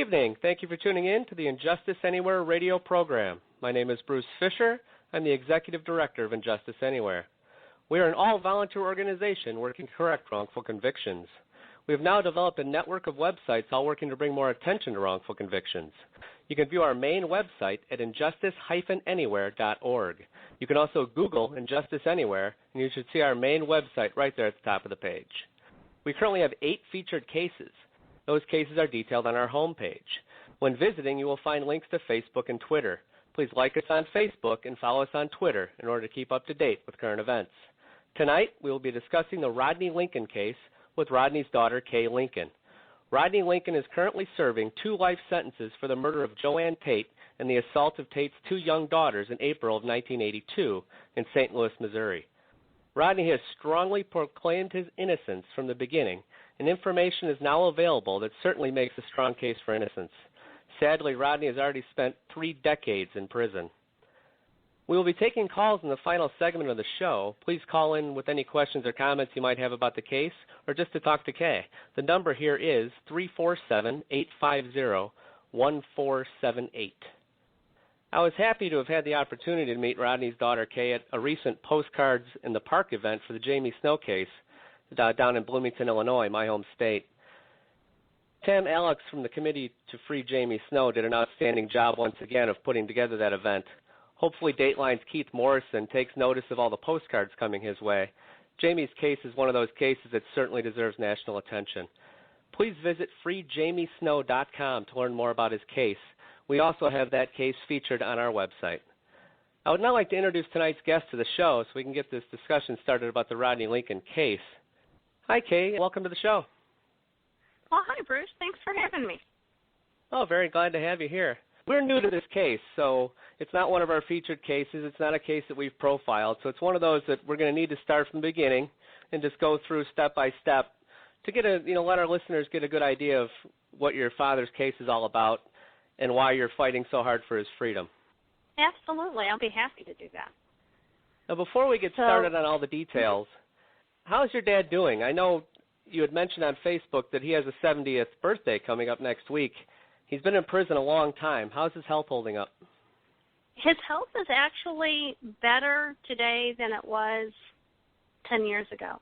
evening. Thank you for tuning in to the Injustice Anywhere radio program. My name is Bruce Fisher. I'm the Executive Director of Injustice Anywhere. We are an all-volunteer organization working to correct wrongful convictions. We have now developed a network of websites all working to bring more attention to wrongful convictions. You can view our main website at injustice-anywhere.org. You can also Google Injustice Anywhere, and you should see our main website right there at the top of the page. We currently have 8 featured cases. Those cases are detailed on our homepage. When visiting, you will find links to Facebook and Twitter. Please like us on Facebook and follow us on Twitter in order to keep up to date with current events. Tonight, we will be discussing the Rodney Lincoln case with Rodney's daughter, Kay Lincoln. Rodney Lincoln is currently serving 2 life sentences for the murder of JoAnn Tate and the assault of Tate's 2 young daughters in April of 1982 in St. Louis, Missouri. Rodney has strongly proclaimed his innocence from the beginning, and information is now available that certainly makes a strong case for innocence. Sadly, Rodney has already spent 3 decades in prison. We will be taking calls in the final segment of the show. Please call in with any questions or comments you might have about the case or just to talk to Kay. The number here is 347-850-1478. I was happy to have had the opportunity to meet Rodney's daughter, Kay, at a recent Postcards in the Park event for the Jamie Snow case down in Bloomington, Illinois, my home state. Tim Alex from the Committee to Free Jamie Snow did an outstanding job once again of putting together that event. Hopefully Dateline's Keith Morrison takes notice of all the postcards coming his way. Jamie's case is one of those cases that certainly deserves national attention. Please visit freejamiesnow.com to learn more about his case. We also have that case featured on our website. I would now like to introduce tonight's guest to the show so we can get this discussion started about the Rodney Lincoln case. Hi, Kay. Welcome to the show. Well, hi, Bruce. Thanks for having me. Oh, very glad to have you here. We're new to this case, so it's not one of our featured cases. It's not a case that we've profiled, so it's one of those that we're going to need to start from the beginning and just go through step by step to get let our listeners get a good idea of what your father's case is all about and why you're fighting so hard for his freedom. Absolutely. I'll be happy to do that. Now, before we get started on all the details, how's your dad doing? I know you had mentioned on Facebook that he has a 70th birthday coming up next week. He's been in prison a long time. How's his health holding up? His health is actually better today than it was 10 years ago.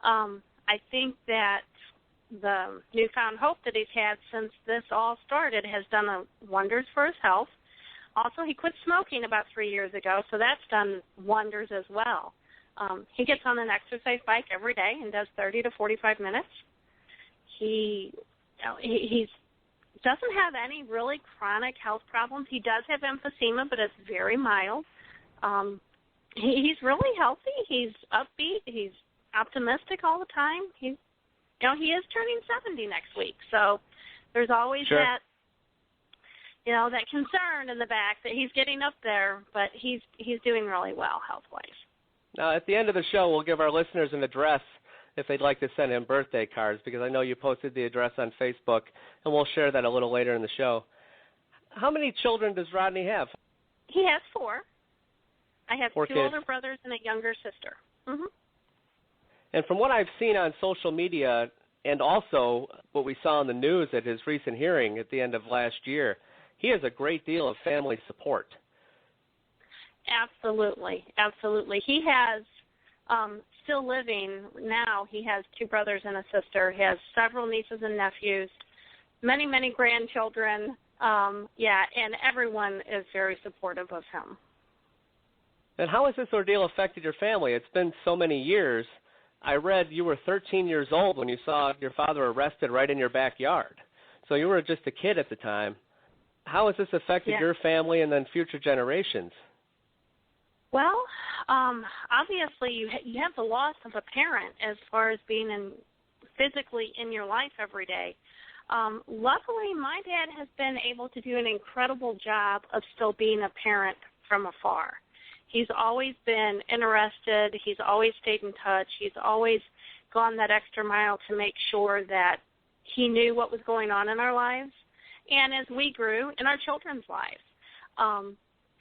I think that the newfound hope that he's had since this all started has done wonders for his health. Also, he quit smoking about 3 years ago, so that's done wonders as well. He gets on an exercise bike every day and does 30 to 45 minutes. He's doesn't have any really chronic health problems. He does have emphysema, but it's very mild. He's really healthy. He's upbeat. He's optimistic all the time. He is turning 70 next week, so there's always that concern in the back that he's getting up there, but he's doing really well health-wise. Now, at the end of the show, we'll give our listeners an address if they'd like to send him birthday cards, because I know you posted the address on Facebook, and we'll share that a little later in the show. How many children does Rodney have? He has 4. I have 4 2 kids. older brothers and a younger sister. Mm-hmm. And from what I've seen on social media and also what we saw in the news at his recent hearing at the end of last year, he has a great deal of family support. Absolutely, absolutely. He has, still living now, he has 2 brothers and a sister. He has several nieces and nephews, many, many grandchildren. And everyone is very supportive of him. And how has this ordeal affected your family? It's been so many years. I read you were 13 years old when you saw your father arrested right in your backyard. So you were just a kid at the time. How has this affected your family and then future generations? Well, obviously you have the loss of a parent as far as being physically in your life every day. Luckily, my dad has been able to do an incredible job of still being a parent from afar. He's always been interested. He's always stayed in touch. He's always gone that extra mile to make sure that he knew what was going on in our lives and as we grew in our children's lives.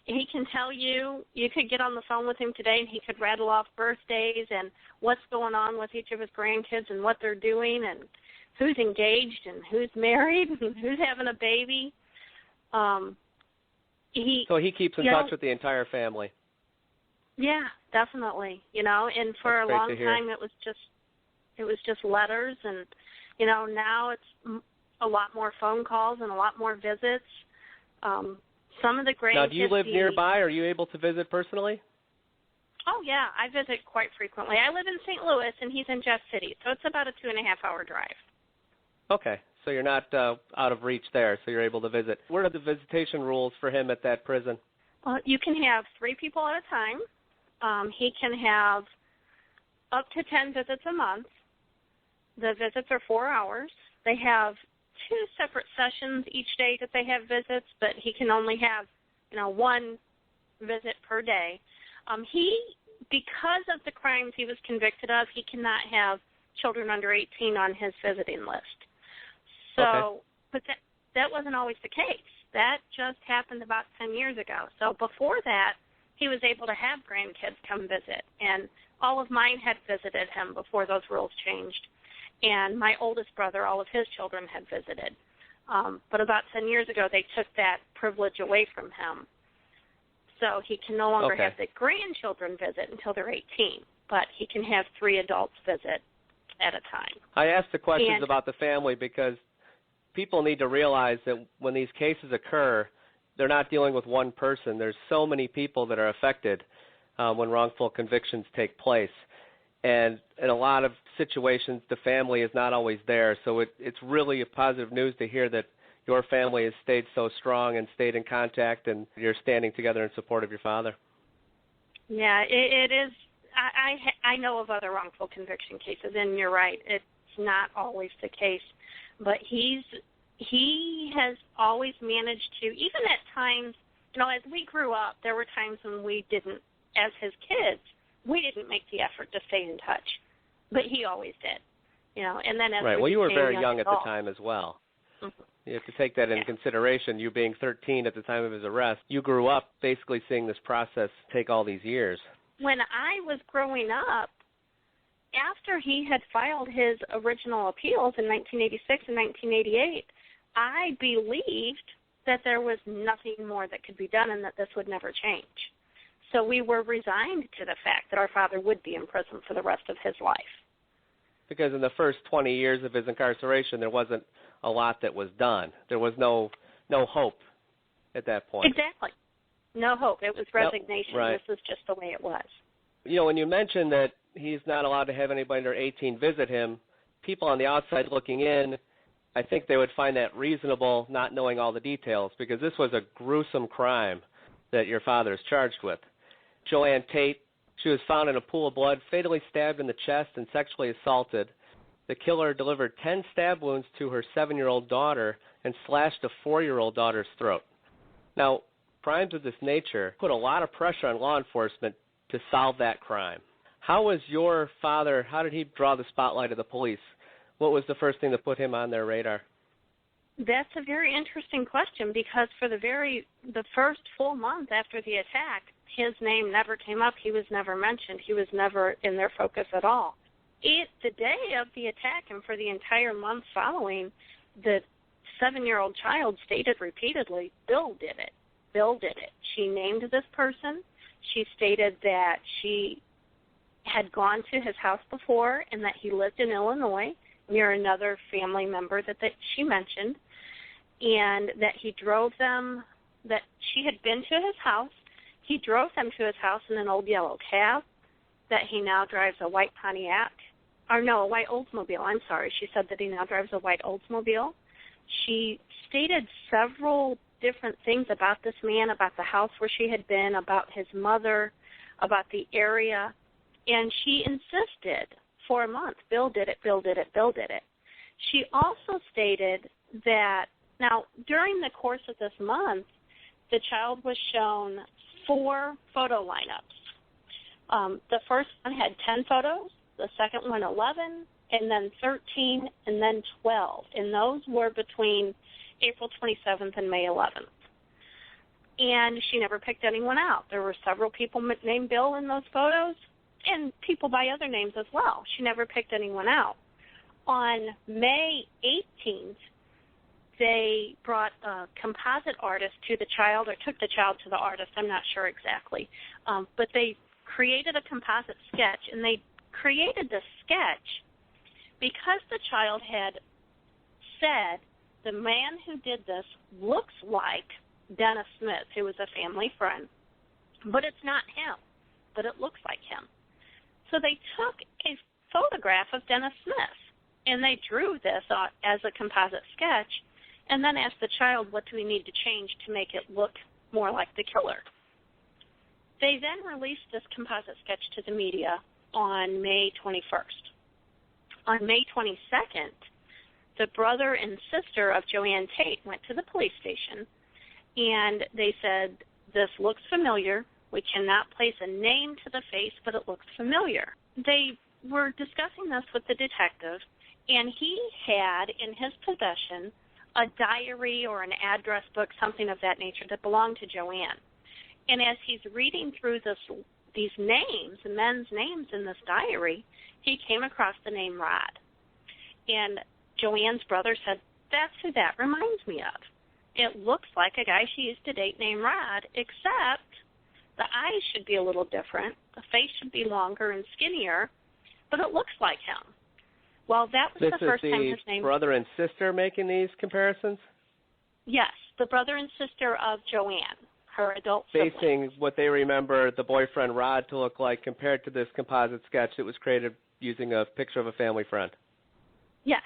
He can tell you could get on the phone with him today and he could rattle off birthdays and what's going on with each of his grandkids and what they're doing and who's engaged and who's married and who's having a baby. So he keeps in touch with the entire family. Yeah, definitely. And for a long time it was just letters, and now it's a lot more phone calls and a lot more visits. Some of the grandkids. Now, do you live nearby? Are you able to visit personally? Oh, yeah, I visit quite frequently. I live in St. Louis, and he's in Jeff City, so it's about a 2.5-hour drive. Okay, so you're not out of reach there, so you're able to visit. What are the visitation rules for him at that prison? You can have 3 people at a time. He can have up to 10 visits a month. The visits are 4 hours. They have 2 separate sessions each day that they have visits, but he can only have, 1 visit per day. Because of the crimes he was convicted of, he cannot have children under 18 on his visiting list. So, But that wasn't always the case. That just happened about 10 years ago. So before that, he was able to have grandkids come visit, and all of mine had visited him before those rules changed. And my oldest brother, all of his children had visited. But about 10 years ago, they took that privilege away from him. So he can no longer have the grandchildren visit until they're 18, but he can have 3 adults visit at a time. I asked the questions about the family because people need to realize that when these cases occur, they're not dealing with one person. There's so many people that are affected when wrongful convictions take place. And in a lot of situations, the family is not always there. So it's really a positive news to hear that your family has stayed so strong and stayed in contact, and you're standing together in support of your father. Yeah, it is. I know of other wrongful conviction cases, and you're right. It's not always the case. But he has always managed to, even at times, as we grew up, there were times when we didn't, as his kids, we didn't make the effort to stay in touch. But he always did. And then as right. Well, you were very young at the adults, time as well. Mm-hmm. You have to take that into consideration, you being 13 at the time of his arrest. You grew up basically seeing this process take all these years. When I was growing up, after he had filed his original appeals in 1986 and 1988, I believed that there was nothing more that could be done and that this would never change. So we were resigned to the fact that our father would be in prison for the rest of his life. Because in the first 20 years of his incarceration, there wasn't a lot that was done. There was no hope at that point. Exactly. No hope. It was resignation. Nope. Right. This was just the way it was. When you mentioned that he's not allowed to have anybody under 18 visit him, people on the outside looking in, I think they would find that reasonable, not knowing all the details, because this was a gruesome crime that your father is charged with. JoAnn Tate, she was found in a pool of blood, fatally stabbed in the chest and sexually assaulted. The killer delivered 10 stab wounds to her 7-year-old daughter and slashed a 4-year-old daughter's throat. Now, crimes of this nature put a lot of pressure on law enforcement to solve that crime. How did he draw the spotlight of the police? What was the first thing that put him on their radar? That's a very interesting question, because for the first full month after the attack, his name never came up. He was never mentioned. He was never in their focus at all. The day of the attack and for the entire month following, the 7-year-old child stated repeatedly, Bill did it. Bill did it. She named this person. She stated that she had gone to his house before and that he lived in Illinois near another family member that she mentioned, and that he drove them, that she had been to his house. He drove them to his house in an old yellow cab, that he now drives a white Pontiac, a white Oldsmobile, I'm sorry. She said that he now drives a white Oldsmobile. She stated several different things about this man, about the house where she had been, about his mother, about the area, and she insisted for a month, Bill did it, Bill did it, Bill did it. She also stated that, now, during the course of this month, the child was shown 4 photo lineups. The first one had 10 photos, the second one 11, and then 13, and then 12. And those were between April 27th and May 11th. And she never picked anyone out. There were several people named Bill in those photos, and people by other names as well. She never picked anyone out. On May 18th, they brought a composite artist to the child, or took the child to the artist, I'm not sure exactly. But they created a composite sketch, and they created the sketch because the child had said the man who did this looks like Dennis Smith, who was a family friend, but it's not him, but it looks like him. So they took a photograph of Dennis Smith, and they drew this as a composite sketch, and then asked the child, what do we need to change to make it look more like the killer? They then released this composite sketch to the media on May 21st. On May 22nd, the brother and sister of JoAnn Tate went to the police station, and they said, this looks familiar. We cannot place a name to the face, but it looks familiar. They were discussing this with the detective, and he had in his possession a diary or an address book, something of that nature, that belonged to JoAnn. And as he's reading through these names, the men's names in this diary, he came across the name Rod. And JoAnn's brother said, that's who that reminds me of. It looks like a guy she used to date named Rod, except the eyes should be a little different, the face should be longer and skinnier, but it looks like him. Well, that was the first time his name... This is the brother and sister making these comparisons? Yes, the brother and sister of JoAnn, her adult sibling. Basing what they remember the boyfriend Rod to look like compared to this composite sketch that was created using a picture of a family friend. Yes.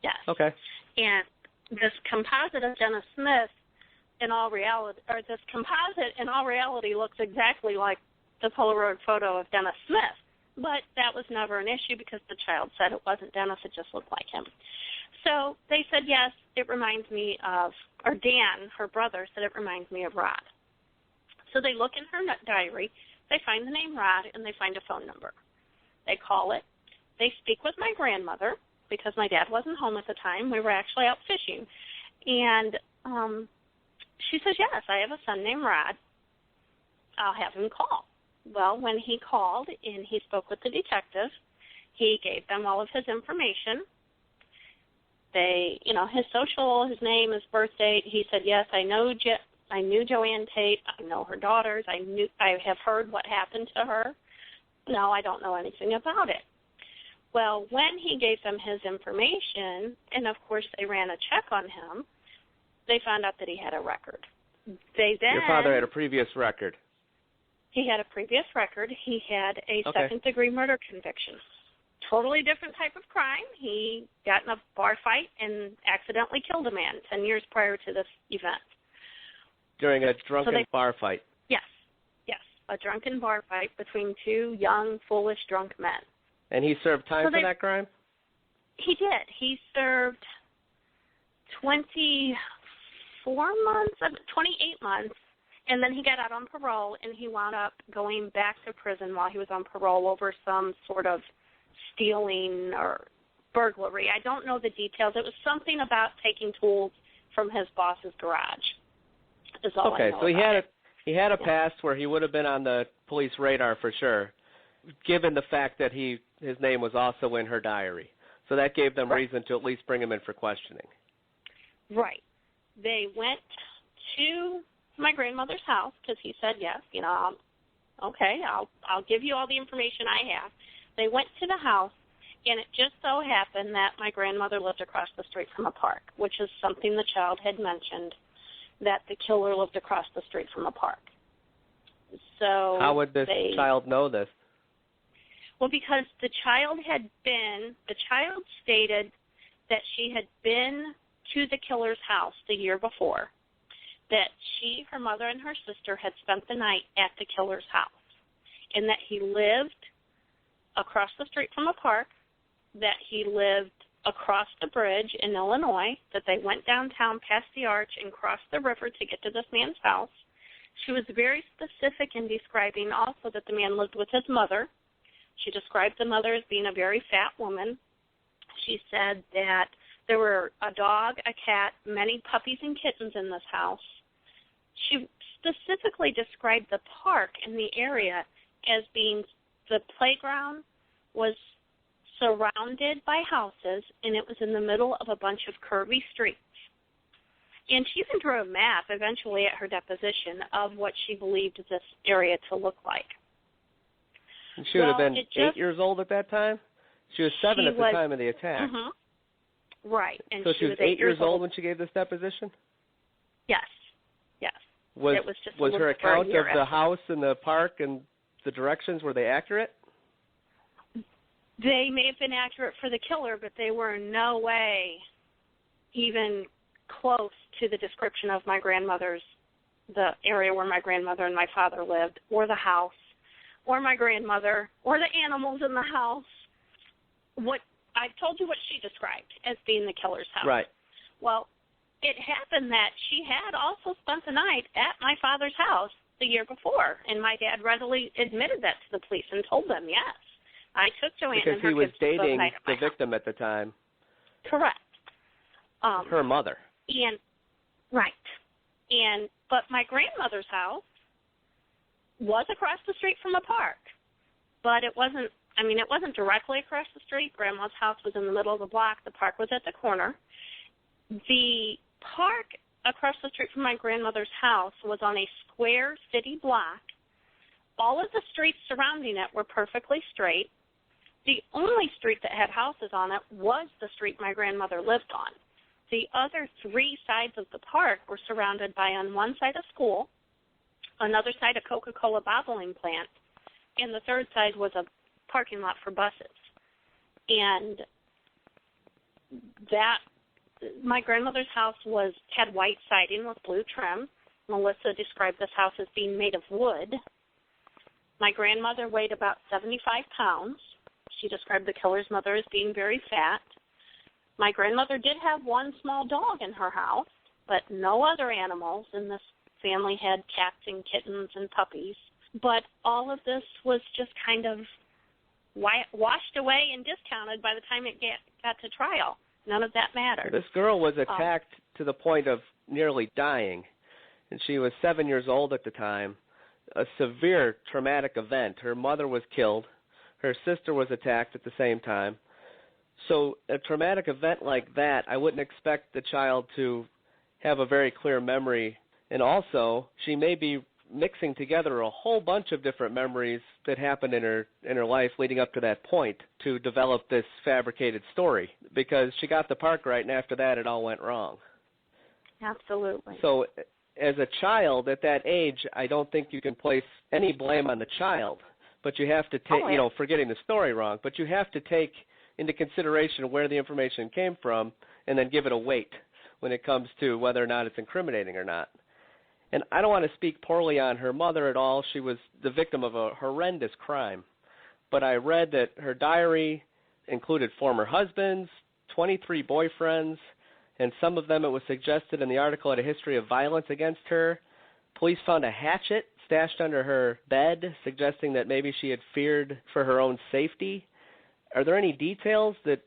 Yes. Okay. And this composite of Dennis Smith, this composite in all reality looks exactly like the Polaroid photo of Dennis Smith. But that was never an issue because the child said it wasn't Dennis, it just looked like him. So they said, yes, it reminds me of, or Dan, her brother, said it reminds me of Rod. So they look in her diary, they find the name Rod, and they find a phone number. They call it. They speak with my grandmother because my dad wasn't home at the time. We were actually out fishing. And she says, yes, I have a son named Rod. I'll have him call. Well, when he called and he spoke with the detective, he gave them all of his information. They, his social, his name, his birth date. He said, yes, I knew JoAnn Tate. I know her daughters. I have heard what happened to her. No, I don't know anything about it. Well, when he gave them his information, and of course they ran a check on him, they found out that he had a record. Your father had a previous record. He had a previous record. He had a second-degree murder conviction. Totally different type of crime. He got in a bar fight and accidentally killed a man 10 years prior to this event. During a drunken bar fight? Yes, a drunken bar fight between two young, foolish, drunk men. And he served time for that crime? He did. He served 28 months. And then he got out on parole, and he wound up going back to prison while he was on parole over some sort of stealing or burglary. I don't know the details. It was something about taking tools from his boss's garage. Is all I know so he had a past where he would have been on the police radar for sure, given the fact that his name was also in her diary. So that gave them reason to at least bring him in for questioning. Right. They went to my grandmother's house because he said, yes, I'll give you all the information I have. They went to the house, and it just so happened that my grandmother lived across the street from a park, which is something the child had mentioned, that the killer lived across the street from a park. So how would this child know this? Well, because the child stated that she had been to the killer's house the year before, that she, her mother, and her sister had spent the night at the killer's house, and that he lived across the street from a park, that he lived across the bridge in Illinois, that they went downtown past the arch and crossed the river to get to this man's house. She was very specific in describing also that the man lived with his mother. She described the mother as being a very fat woman. She said that there were a dog, a cat, many puppies and kittens in this house. She specifically described the park in the area as being, the playground was surrounded by houses, and it was in the middle of a bunch of curvy streets. And she even drew a map eventually at her deposition of what she believed this area to look like. And she would have been 8 years old at that time? She was 7 at the time of the attack. Mm-hmm. Right. And so she was 8 years old when she gave this deposition? Yes. Yes. Was her account of the house and the park and the directions, were they accurate? They may have been accurate for the killer, but they were in no way even close to the description of my grandmother's, the area where my grandmother and my father lived, or the house, or my grandmother, or the animals in the house. What I told you what she described as being the killer's house. Right. Well, it happened that she had also spent the night at my father's house the year before, and my dad readily admitted that to the police and told them, yes, I took JoAnn and her kids to spend the night at my house. Because he was dating the victim at the time. Correct. Her mother. But my grandmother's house was across the street from the park, but it wasn't directly across the street. Grandma's house was in the middle of the block. The park was at the corner. The park across the street from my grandmother's house was on a square city block. All of the streets surrounding it were perfectly straight. The only street that had houses on it was the street my grandmother lived on. The other 3 sides of the park were surrounded by, on one side, a school, another side, a Coca-Cola bottling plant, and the third side was a parking lot for buses. And my grandmother's house had white siding with blue trim. Melissa described this house as being made of wood. My grandmother weighed about 75 pounds. She described the killer's mother as being very fat. My grandmother did have one small dog in her house, but no other animals, and this family had cats and kittens and puppies. But all of this was just kind of washed away and discounted by the time it got to trial. None of that mattered. This girl was attacked to the point of nearly dying, and she was 7 years old at the time. A severe traumatic event. Her mother was killed. Her sister was attacked at the same time. So a traumatic event like that, I wouldn't expect the child to have a very clear memory. And also, she may be mixing together a whole bunch of different memories that happened in her life leading up to that point to develop this fabricated story, because she got the park right, and after that it all went wrong. Absolutely. So as a child at that age, I don't think you can place any blame on the child, but you have to take, for getting the story wrong, but you have to take into consideration where the information came from and then give it a weight when it comes to whether or not it's incriminating or not. And I don't want to speak poorly on her mother at all. She was the victim of a horrendous crime. But I read that her diary included former husbands, 23 boyfriends, and some of them, it was suggested in the article, had a history of violence against her. Police found a hatchet stashed under her bed, suggesting that maybe she had feared for her own safety. Are there any details that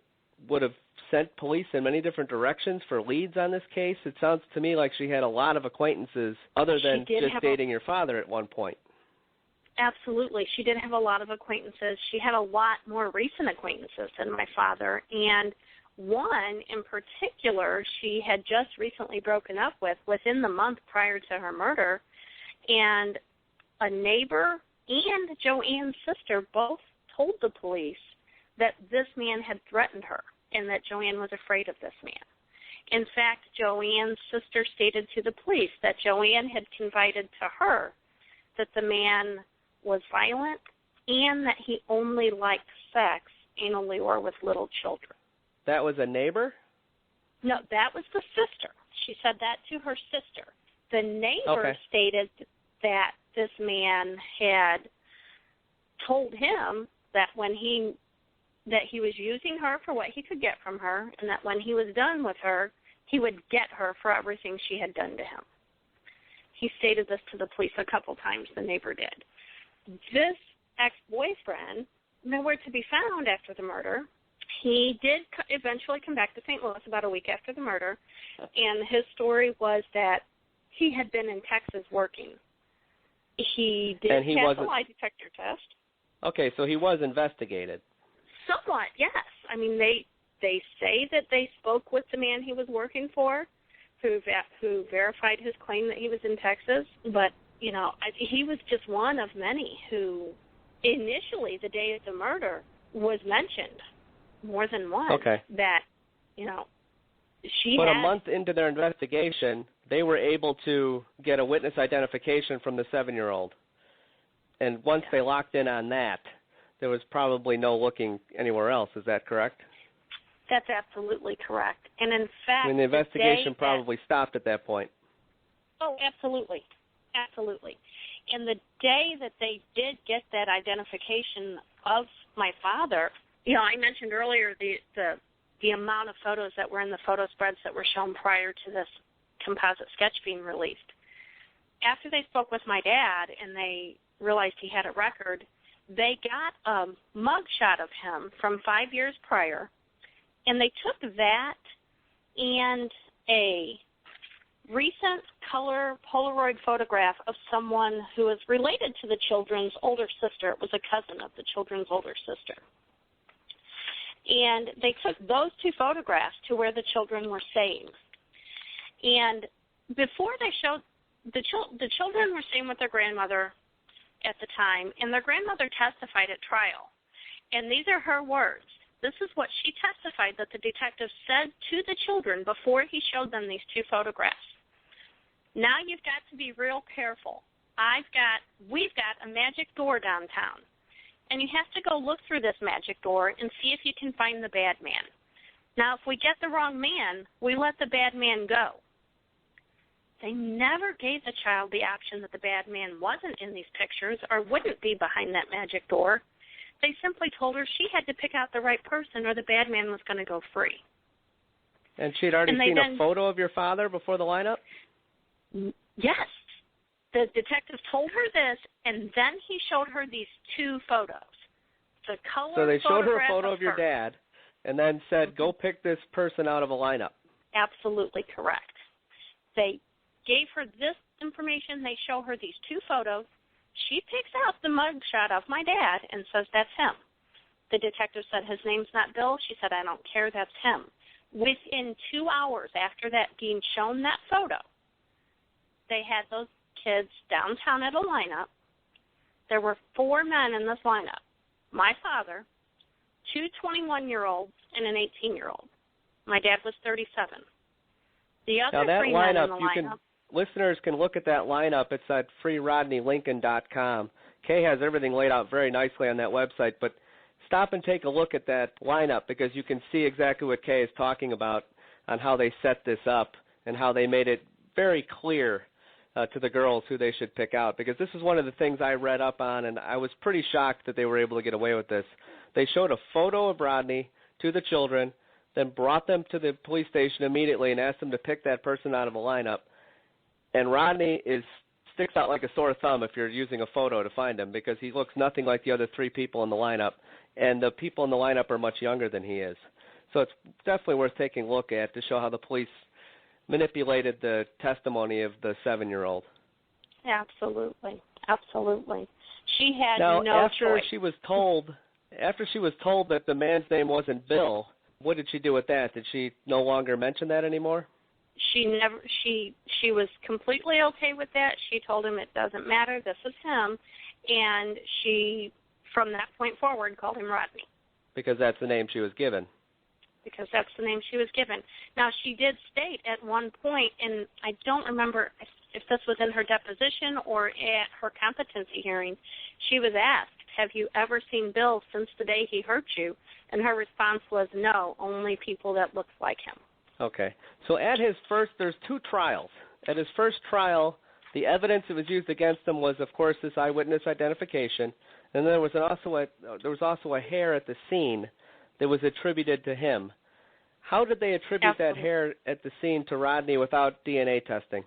would have sent police in many different directions for leads on this case? It sounds to me like she had a lot of acquaintances other than just dating your father at one point. Absolutely. She did have a lot of acquaintances. She had a lot more recent acquaintances than my father, and one in particular she had just recently broken up with within the month prior to her murder, and a neighbor and JoAnn's sister both told the police that this man had threatened her and that JoAnn was afraid of this man. In fact, JoAnn's sister stated to the police that JoAnn had confided to her that the man was violent and that he only liked sex anally or with little children. That was a neighbor? No, that was the sister. She said that to her sister. The neighbor stated that this man had told him that that he was using her for what he could get from her, and that when he was done with her, he would get her for everything she had done to him. He stated this to the police a couple times, the neighbor did. This ex-boyfriend, nowhere to be found after the murder. He did eventually come back to St. Louis about a week after the murder, and his story was that he had been in Texas working. He did pass a lie detector test. Okay, so he was investigated. Somewhat, yes. I mean, they say that they spoke with the man he was working for, who verified his claim that he was in Texas, but, you know, he was just one of many who initially, the day of the murder, was mentioned more than once. Okay. That, you know, But a month into their investigation, they were able to get a witness identification from the 7-year-old. And once they locked in on that, there was probably no looking anywhere else. Is that correct? That's absolutely correct. And in fact, I mean, the investigation probably stopped at that point. Oh, absolutely. Absolutely. And the day that they did get that identification of my father, you know, I mentioned earlier the amount of photos that were in the photo spreads that were shown prior to this composite sketch being released. After they spoke with my dad and they realized he had a record, they got a mug shot of him from 5 years prior, and they took that and a recent color Polaroid photograph of someone who is related to the children's older sister. It was a cousin of the children's older sister. And they took those two photographs to where the children were staying. And before they showed, the children were staying with their grandmother at the time, and their grandmother testified at trial. And these are her words. This is what she testified that the detective said to the children before he showed them these two photographs. Now you've got to be real careful. We've got a magic door downtown, and you have to go look through this magic door and see if you can find the bad man. Now, if we get the wrong man, we let the bad man go. They never gave the child the option that the bad man wasn't in these pictures or wouldn't be behind that magic door. They simply told her she had to pick out the right person or the bad man was going to go free. And she'd already seen a photo of your father before the lineup? Yes. The detective told her this, and then he showed her these two photos. The color So they showed her a photo of your dad and then said, go pick this person out of a lineup. Absolutely correct. They gave her this information. They show her these two photos. She picks out the mugshot of my dad and says, that's him. The detective said, his name's not Bill. She said, I don't care, that's him. Within 2 hours after that being shown that photo, they had those kids downtown at a lineup. There were 4 men in this lineup. My father, 2 21-year-olds, and an 18-year-old. My dad was 37. The other now that 3 lineup, men in the lineup. Listeners can look at that lineup. It's at freerodneylincoln.com. Kay has everything laid out very nicely on that website, but stop and take a look at that lineup because you can see exactly what Kay is talking about on how they set this up and how they made it very clear to the girls who they should pick out, because this is one of the things I read up on, and I was pretty shocked that they were able to get away with this. They showed a photo of Rodney to the children, then brought them to the police station immediately and asked them to pick that person out of a lineup. And Rodney sticks out like a sore thumb if you're using a photo to find him, because he looks nothing like the other 3 people in the lineup, and the people in the lineup are much younger than he is. So it's definitely worth taking a look at to show how the police manipulated the testimony of the 7-year-old. Absolutely. Absolutely. She had no choice. After she was told that the man's name wasn't Bill, what did she do with that? Did she no longer mention that anymore? She was completely okay with that. She told him it doesn't matter, this is him, and she, from that point forward, called him Rodney. Because that's the name she was given. Because that's the name she was given. Now, she did state at one point, and I don't remember if this was in her deposition or at her competency hearing, she was asked, have you ever seen Bill since the day he hurt you? And her response was, no, only people that looked like him. Okay. So at his first, there's 2 trials. At his first trial, the evidence that was used against him was, of course, this eyewitness identification, and there was also a hair at the scene that was attributed to him. How did they attribute that hair at the scene to Rodney without DNA testing?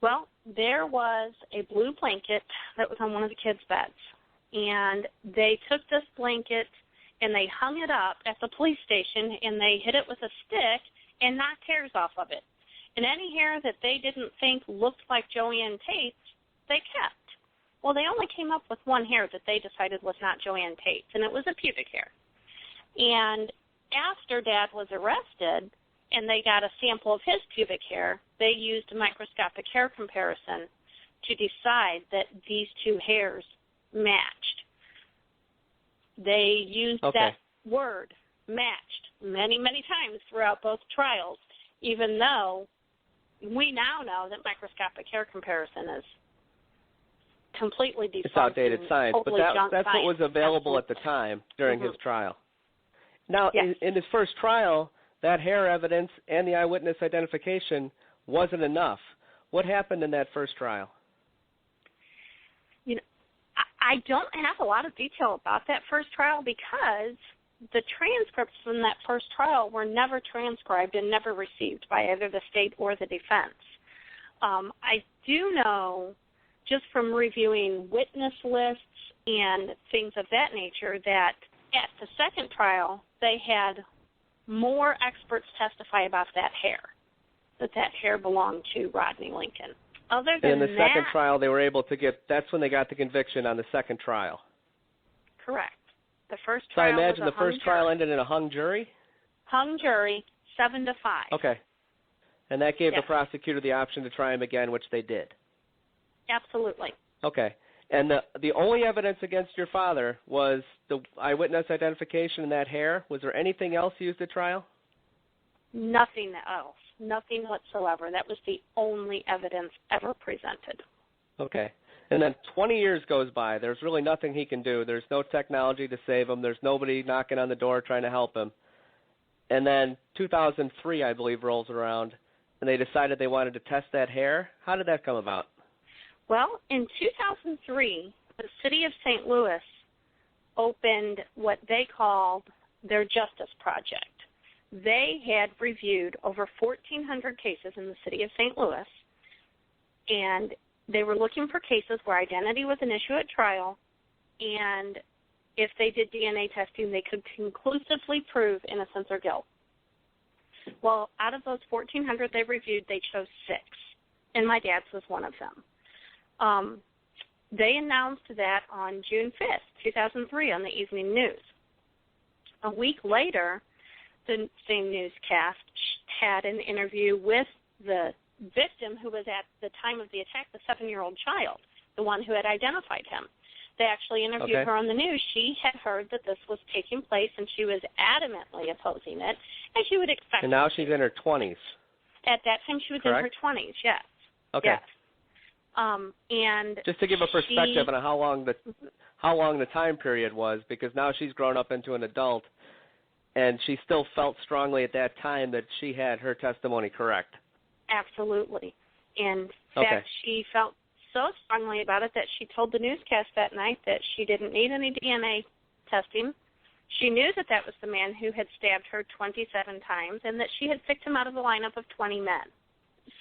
Well, there was a blue blanket that was on one of the kids' beds, and they took this blanket and they hung it up at the police station, and they hit it with a stick and knocked hairs off of it. And any hair that they didn't think looked like JoAnn Tate's, they kept. Well, they only came up with one hair that they decided was not JoAnn Tate's, and it was a pubic hair. And after Dad was arrested and they got a sample of his pubic hair, they used a microscopic hair comparison to decide that these two hairs matched. They used that word, matched, many, many times throughout both trials, even though we now know that microscopic hair comparison is completely defunct. It's outdated science, totally but that's what was available at the time during his trial. Now, in his first trial, that hair evidence and the eyewitness identification wasn't enough. What happened in that first trial? You know, I don't have a lot of detail about that first trial because the transcripts from that first trial were never transcribed and never received by either the state or the defense. I do know, just from reviewing witness lists and things of that nature, that at the second trial, they had more experts testify about that hair belonged to Rodney Lincoln. Other than in the second trial, they were able to that's when they got the conviction on the second trial. Correct. The first trial. So I imagine the first trial ended in a hung jury? Hung jury, 7-5. Okay. And that gave the prosecutor the option to try him again, which they did. Absolutely. Okay. And the only evidence against your father was the eyewitness identification and that hair. Was there anything else used at trial? Nothing else. Nothing whatsoever. That was the only evidence ever presented. Okay. And then 20 years goes by. There's really nothing he can do. There's no technology to save him. There's nobody knocking on the door trying to help him. And then 2003, I believe, rolls around, and they decided they wanted to test that hair. How did that come about? Well, in 2003, the city of St. Louis opened what they called their Justice Project. They had reviewed over 1,400 cases in the city of St. Louis, and they were looking for cases where identity was an issue at trial, and if they did DNA testing, they could conclusively prove innocence or guilt. Well, out of those 1,400 they reviewed, they chose 6, and my dad's was one of them. They announced that on June 5th, 2003, on the evening news. A week later, the same newscast had an interview with the victim who was at the time of the attack, the 7-year-old child, the one who had identified him. They actually interviewed her on the news. She had heard that this was taking place, and she was adamantly opposing it, as you would expect. And now she's in her 20s. At that time, she was in her 20s, yes. Okay. Yes. And just to give a perspective on how long the time period was, because now she's grown up into an adult, and she still felt strongly at that time that she had her testimony correct. Absolutely. In fact, she felt so strongly about it that she told the newscast that night that she didn't need any DNA testing. She knew that that was the man who had stabbed her 27 times and that she had picked him out of the lineup of 20 men.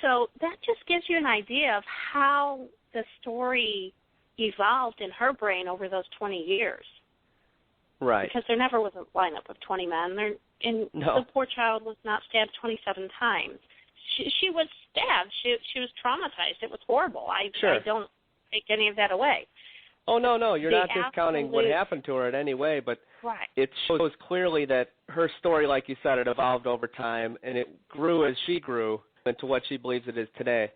So that just gives you an idea of how the story evolved in her brain over those 20 years. Right. Because there never was a lineup of 20 men. The poor child was not stabbed 27 times. She was stabbed. She was traumatized. It was horrible. I don't take any of that away. Oh, no. You're not discounting what happened to her in any way, but it shows clearly that her story, like you said, it evolved over time, and it grew as she grew into what she believes it is today.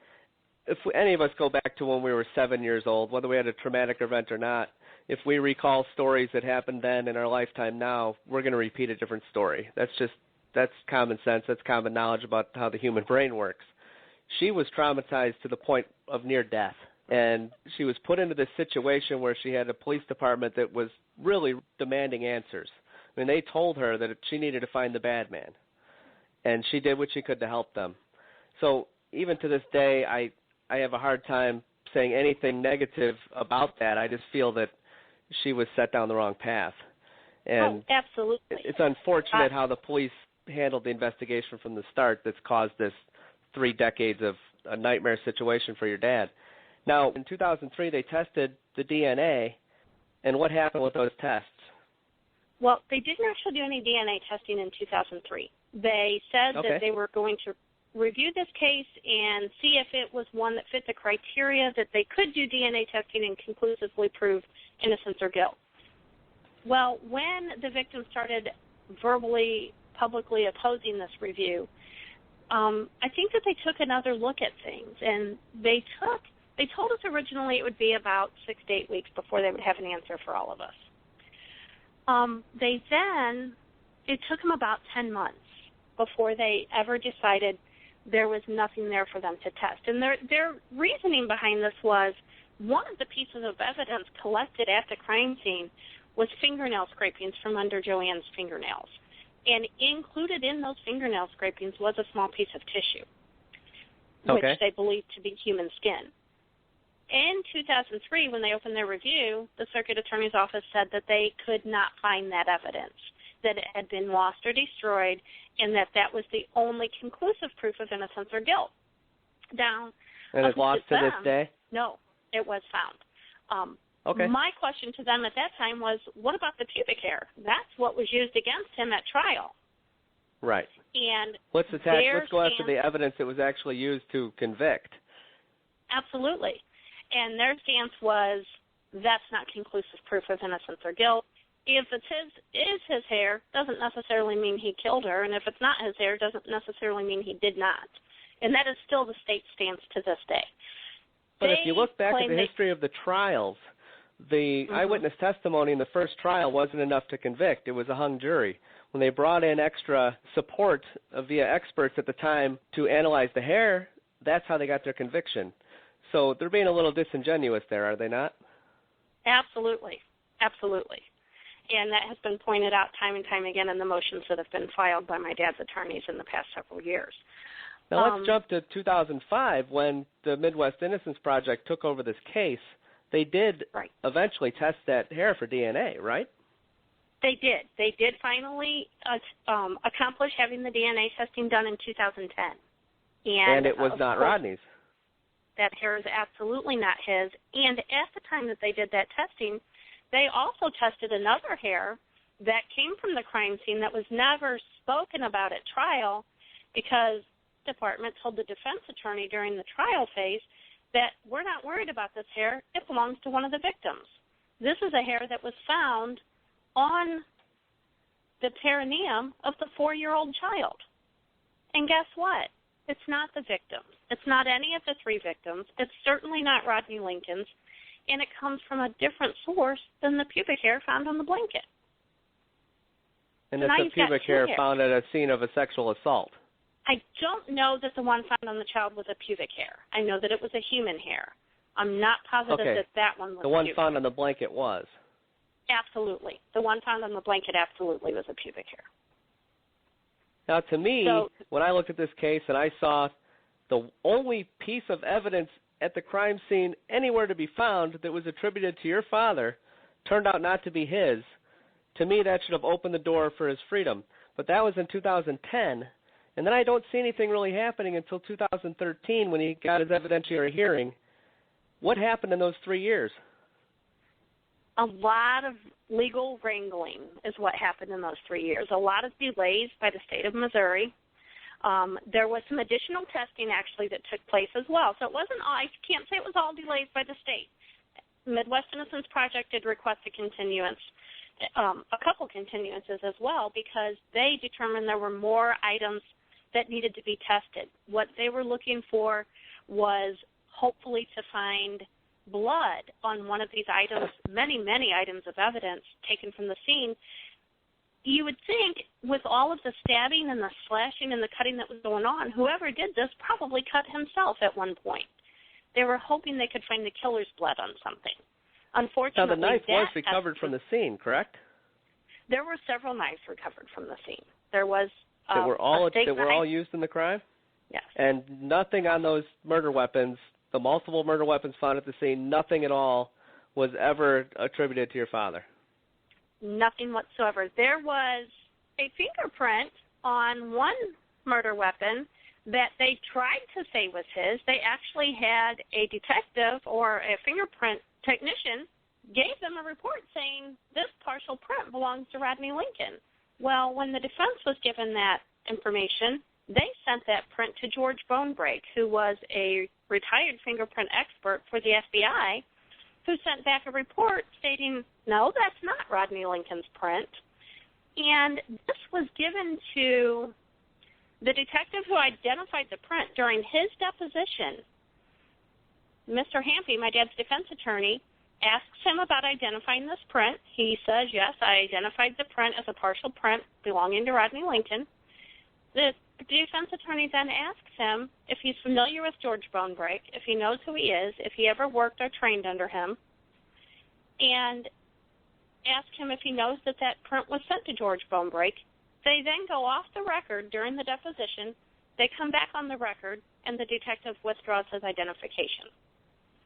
If any of us go back to when we were 7 years old, whether we had a traumatic event or not, if we recall stories that happened then in our lifetime now, we're going to repeat a different story. That's common sense. That's common knowledge about how the human brain works. She was traumatized to the point of near death, and she was put into this situation where she had a police department that was really demanding answers. I mean, they told her that she needed to find the bad man, and she did what she could to help them. So even to this day, I have a hard time saying anything negative about that. I just feel that she was set down the wrong path. And absolutely. It's unfortunate how the police handled the investigation from the start that's caused this 3 decades of a nightmare situation for your dad. Now, in 2003, they tested the DNA, and what happened with those tests? Well, they didn't actually do any DNA testing in 2003. They said that they were going to review this case and see if it was one that fit the criteria that they could do DNA testing and conclusively prove innocence or guilt. Well, when the victim started verbally, publicly opposing this review, I think that they took another look at things, and they told us originally it would be about 6 to 8 weeks before they would have an answer for all of us. It took them about 10 months before they ever decided there was nothing there for them to test. And their reasoning behind this was one of the pieces of evidence collected at the crime scene was fingernail scrapings from under JoAnn's fingernails. And included in those fingernail scrapings was a small piece of tissue, which they believed to be human skin. In 2003, when they opened their review, the Circuit Attorney's Office said that they could not find that evidence, that it had been lost or destroyed, and that was the only conclusive proof of innocence or guilt. Now, and it's lost to this day? No, it was found. Okay. My question to them at that time was, what about the pubic hair? That's what was used against him at trial. Right. And let's go after the evidence that was actually used to convict. Absolutely. And their stance was, that's not conclusive proof of innocence or guilt. If it is his hair, doesn't necessarily mean he killed her, and if it's not his hair, doesn't necessarily mean he did not. And that is still the state's stance to this day. But if you look back at the history of the trials, the eyewitness testimony in the first trial wasn't enough to convict. It was a hung jury. When they brought in extra support via experts at the time to analyze the hair, that's how they got their conviction. So they're being a little disingenuous there, are they not? Absolutely. Absolutely. And that has been pointed out time and time again in the motions that have been filed by my dad's attorneys in the past several years. Now let's jump to 2005 when the Midwest Innocence Project took over this case. They did eventually test that hair for DNA, right? They did. They did finally accomplish having the DNA testing done in 2010. And it was not Rodney's. That hair is absolutely not his. And at the time that they did that testing, they also tested another hair that came from the crime scene that was never spoken about at trial because the department told the defense attorney during the trial phase that we're not worried about this hair. It belongs to one of the victims. This is a hair that was found on the perineum of the 4-year-old child. And guess what? It's not the victims. It's not any of the 3 victims. It's certainly not Rodney Lincoln's. And it comes from a different source than the pubic hair found on the blanket. And it's a pubic hair found at a scene of a sexual assault. I don't know that the one found on the child was a pubic hair. I know that it was a human hair. I'm not positive that one was the one found on the blanket was. Absolutely. The one found on the blanket absolutely was a pubic hair. Now, to me, when I looked at this case and I saw the only piece of evidence at the crime scene anywhere to be found that was attributed to your father turned out not to be his, to me that should have opened the door for his freedom. But that was in 2010, and then I don't see anything really happening until 2013 when he got his evidentiary hearing. What happened in those 3 years? A lot of legal wrangling is what happened in those 3 years. A lot of delays by the state of Missouri. There was some additional testing, actually, that took place as well. So it wasn't all, I can't say it was all delays by the state. Midwest Innocence Project did request a continuance, a couple continuances as well, because they determined there were more items that needed to be tested. What they were looking for was hopefully to find blood on one of these items, many, many items of evidence taken from the scene. You would think with all of the stabbing and the slashing and the cutting that was going on, whoever did this probably cut himself at one point. They were hoping they could find the killer's blood on something. Unfortunately, now the knife was recovered from the scene, correct? There were several knives recovered from the scene. There was that were all used in the crime? Yes. And nothing on those murder weapons, the multiple murder weapons found at the scene, nothing at all was ever attributed to your father? Nothing whatsoever. There was a fingerprint on one murder weapon that they tried to say was his. They actually had a detective or a fingerprint technician gave them a report saying this partial print belongs to Rodney Lincoln. Well, when the defense was given that information, they sent that print to George Bonebrake, who was a retired fingerprint expert for the FBI, who sent back a report stating, no, that's not Rodney Lincoln's print. And this was given to the detective who identified the print during his deposition. Mr. Hampy, my dad's defense attorney, asks him about identifying this print. He says, yes, I identified the print as a partial print belonging to Rodney Lincoln. The defense attorney then asks him if he's familiar with George Bonebrake, if he knows who he is, if he ever worked or trained under him, and asks him if he knows that that print was sent to George Bonebrake. They then go off the record during the deposition. They come back on the record, and the detective withdraws his identification.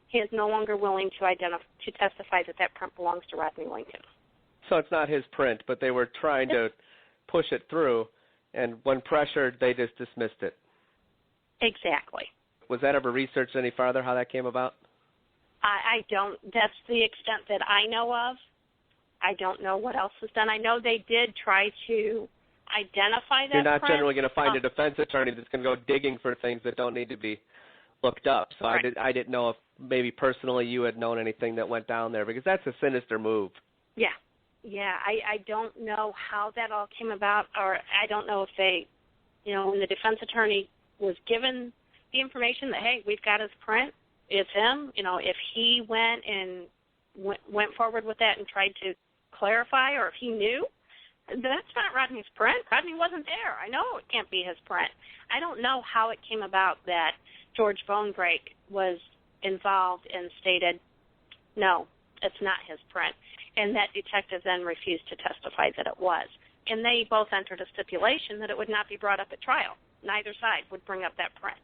He is no longer willing to testify that that print belongs to Rodney Lincoln. So it's not his print, but they were trying to push it through, and when pressured, they just dismissed it. Exactly. Was that ever researched any farther, how that came about? I don't. That's the extent that I know of. I don't know what else was done. I know they did try to identify that You're not print. generally going to find a defense attorney that's going to go digging for things that don't need to be looked up. So right. I didn't know if maybe personally you had known anything that went down there, because that's a sinister move. Yeah. I don't know how that all came about, or I don't know if they, when the defense attorney was given the information that, hey, we've got his print, it's him, if he went forward with that and tried to clarify, or if he knew, that's not Rodney's print. Rodney wasn't there. I know it can't be his print. I don't know how it came about that George Bonebrake was involved and stated, no, it's not his print. And that detective then refused to testify that it was. And they both entered a stipulation that it would not be brought up at trial. Neither side would bring up that print.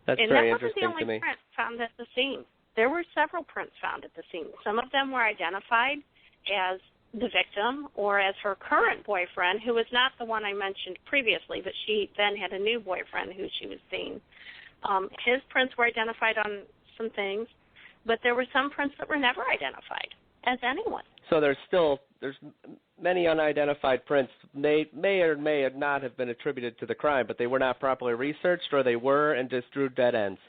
That's and very that wasn't interesting the only to me. print found at the scene. There were several prints found at the scene. Some of them were identified as the victim or as her current boyfriend, who was not the one I mentioned previously, but she then had a new boyfriend who she was seeing. His prints were identified on some things, but there were some prints that were never identified as anyone. So there's many unidentified prints. They may or may not have been attributed to the crime, but they were not properly researched, or they were and just drew dead ends.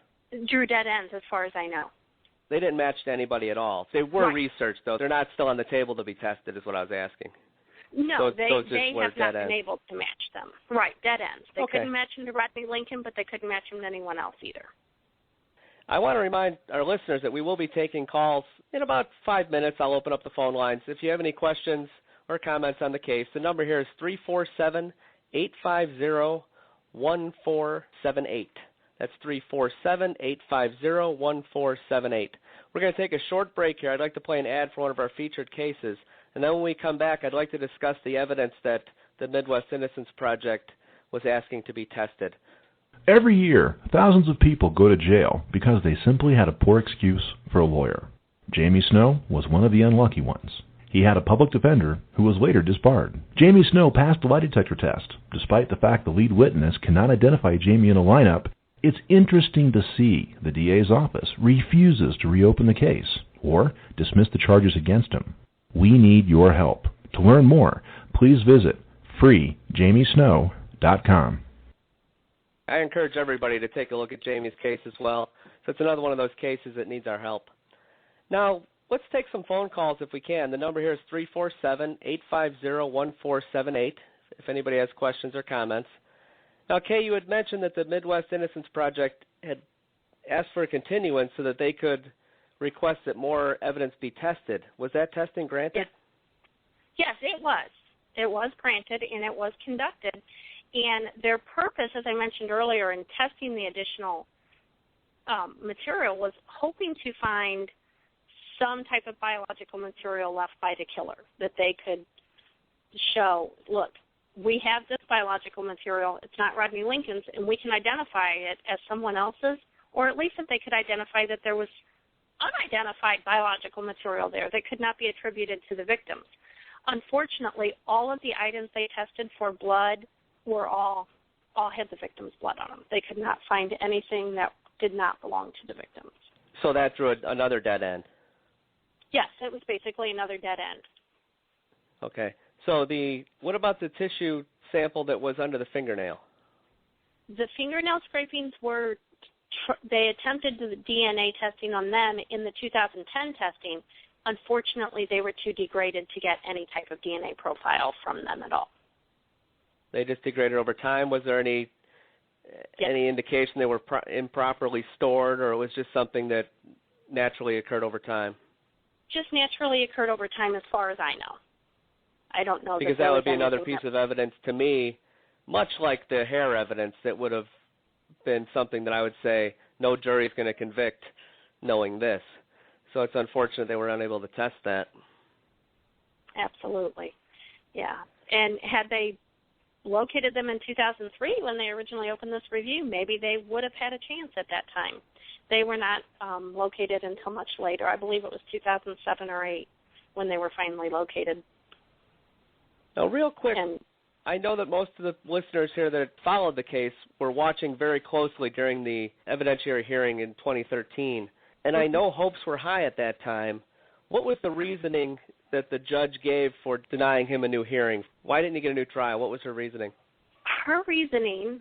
Drew dead ends, as far as I know. They didn't match to anybody at all. They were right. researched, though. They're not still on the table to be tested, is what I was asking. No, those they have not been ends. able to match them. Right, dead ends. They Okay. couldn't match him to Rodney Lincoln, but they couldn't match him to anyone else either. I want to remind our listeners that we will be taking calls in about 5 minutes. I'll open up the phone lines. If you have any questions or comments on the case, the number here is 347-850-1478. That's 347-850-1478. We're going to take a short break here. I'd like to play an ad for one of our featured cases. And then when we come back, I'd like to discuss the evidence that the Midwest Innocence Project was asking to be tested. Every year, thousands of people go to jail because they simply had a poor excuse for a lawyer. Jamie Snow was one of the unlucky ones. He had a public defender who was later disbarred. Jamie Snow passed the lie detector test. Despite the fact the lead witness cannot identify Jamie in a lineup, it's interesting to see the DA's office refuses to reopen the case or dismiss the charges against him. We need your help. To learn more, please visit freejamiesnow.com. I encourage everybody to take a look at Jamie's case as well. So it's another one of those cases that needs our help. Now, let's take some phone calls if we can. The number here is 347-850-1478 if anybody has questions or comments. Now, Kay, you had mentioned that the Midwest Innocence Project had asked for a continuance so that they could request that more evidence be tested. Was that testing granted? Yes, it was. It was granted, and it was conducted. And their purpose, as I mentioned earlier, in testing the additional material was hoping to find some type of biological material left by the killer that they could show, look, we have this biological material. It's not Rodney Lincoln's, and we can identify it as someone else's, or at least if they could identify that there was unidentified biological material there that could not be attributed to the victims. Unfortunately, all of the items they tested for blood were all had the victim's blood on them. They could not find anything that did not belong to the victims. So that drew another dead end. Yes, it was basically another dead end. Okay. So what about the tissue sample that was under the fingernail? The fingernail scrapings they attempted the DNA testing on them in the 2010 testing, unfortunately, they were too degraded to get any type of DNA profile from them at all. They just degraded over time. Was there any indication they were improperly stored, or it was just something that naturally occurred over time? Just naturally occurred over time, as far as I know. I don't know. Because that would be another piece of evidence to me, much like the hair evidence, that would have been something that I would say no jury is going to convict knowing this. So it's unfortunate they were unable to test that. Absolutely. Yeah. And had they located them in 2003 when they originally opened this review, maybe they would have had a chance at that time. They were not located until much later. I believe it was 2007 or 8 when they were finally located. Now, real quick, I know that most of the listeners here that followed the case were watching very closely during the evidentiary hearing in 2013, and I know hopes were high at that time. What was the reasoning that the judge gave for denying him a new hearing? Why didn't he get a new trial? What was her reasoning? Her reasoning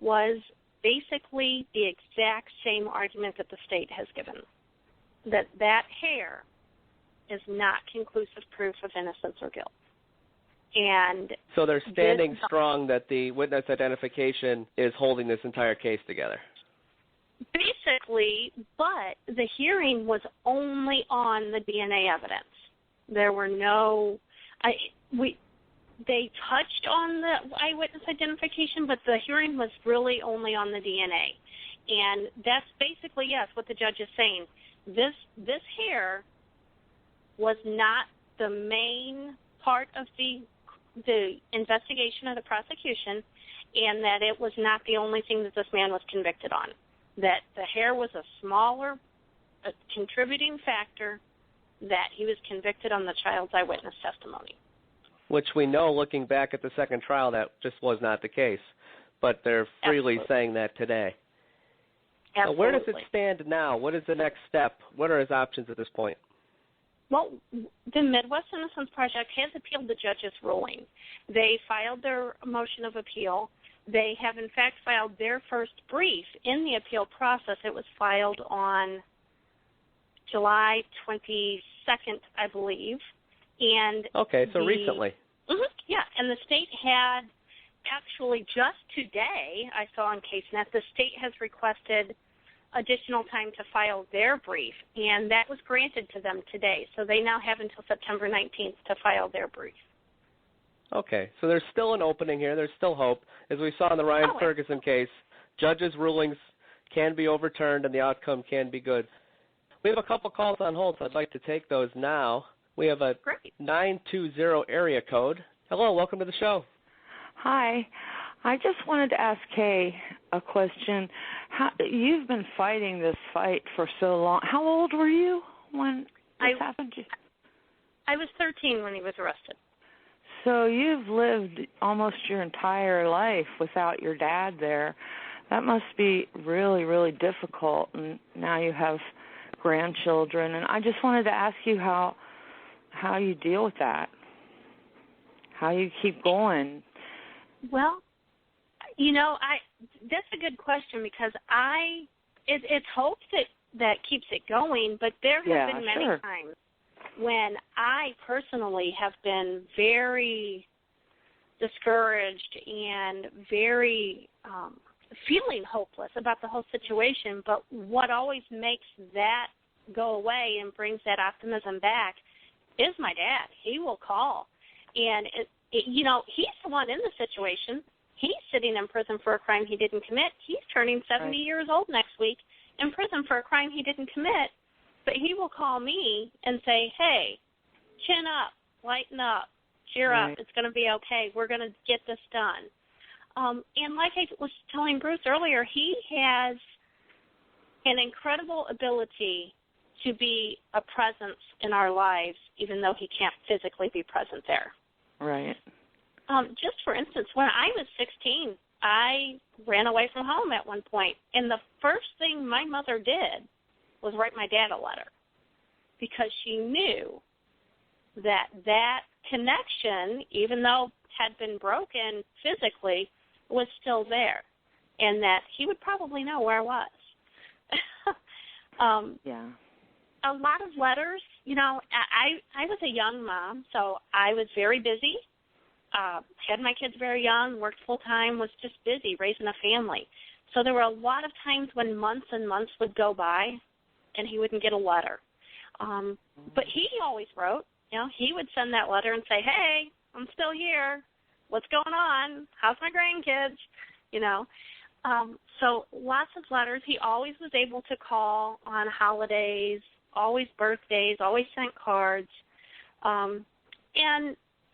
was basically the exact same argument that the state has given, that hair is not conclusive proof of innocence or guilt. And so they're standing strong that the witness identification is holding this entire case together. Basically, but the hearing was only on the DNA evidence. There were no, they touched on the eyewitness identification, but the hearing was really only on the DNA. And that's basically, yes, what the judge is saying. This hair was not the main part of the investigation of the prosecution, and that it was not the only thing that this man was convicted on. That the hair was a smaller contributing factor that he was convicted on the child's eyewitness testimony. Which we know, looking back at the second trial, that just was not the case. But they're freely saying that today. Absolutely. Where does it stand now? What is the next step? What are his options at this point? Well, the Midwest Innocence Project has appealed the judge's ruling. They filed their motion of appeal. They have, in fact, filed their first brief in the appeal process. It was filed on July 22nd, I believe. And okay, so recently. Yeah, and the state had actually just today, I saw on CaseNet, the state has requested additional time to file their brief, and that was granted to them today. So they now have until September 19th to file their brief. Okay, so there's still an opening here. There's still hope. As we saw in the Ryan Ferguson case, judges' rulings can be overturned and the outcome can be good. We have a couple calls on hold, so I'd like to take those now. We have a 920 area code. Hello, welcome to the show. Hi. I just wanted to ask Kay a question. You've been fighting this fight for so long. How old were you when this happened? I was 13 when he was arrested. So you've lived almost your entire life without your dad there. That must be really, really difficult. And now you have grandchildren. And I just wanted to ask you how you deal with that, how you keep going. Well, that's a good question because it's hope that keeps it going, but there have been many times when I personally have been very discouraged and very feeling hopeless about the whole situation, but what always makes that go away and brings that optimism back is my dad. He will call, and he's the one in the situation. He's sitting in prison for a crime he didn't commit. He's turning 70 years old next week in prison for a crime he didn't commit. But he will call me and say, hey, chin up, lighten up, cheer up. It's going to be okay. We're going to get this done. And like I was telling Bruce earlier, he has an incredible ability to be a presence in our lives, even though he can't physically be present there. Right. Just for instance, when I was 16, I ran away from home at one point, and the first thing my mother did was write my dad a letter because she knew that connection, even though had been broken physically, was still there, and that he would probably know where I was. A lot of letters, I was a young mom, so I was very busy. Had my kids very young, worked full-time, was just busy raising a family. So there were a lot of times when months and months would go by and he wouldn't get a letter. But he always wrote. He would send that letter and say, hey, I'm still here. What's going on? How's my grandkids? So lots of letters. He always was able to call on holidays, always birthdays, always sent cards. And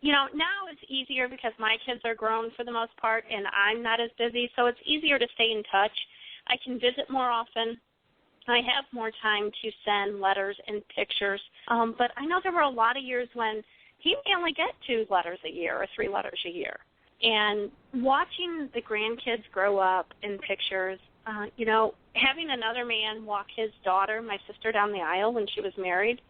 now it's easier because my kids are grown for the most part and I'm not as busy, so it's easier to stay in touch. I can visit more often. I have more time to send letters and pictures. But I know there were a lot of years when he may only get 2 letters a year or 3 letters a year. And watching the grandkids grow up in pictures, having another man walk his daughter, my sister, down the aisle when she was married,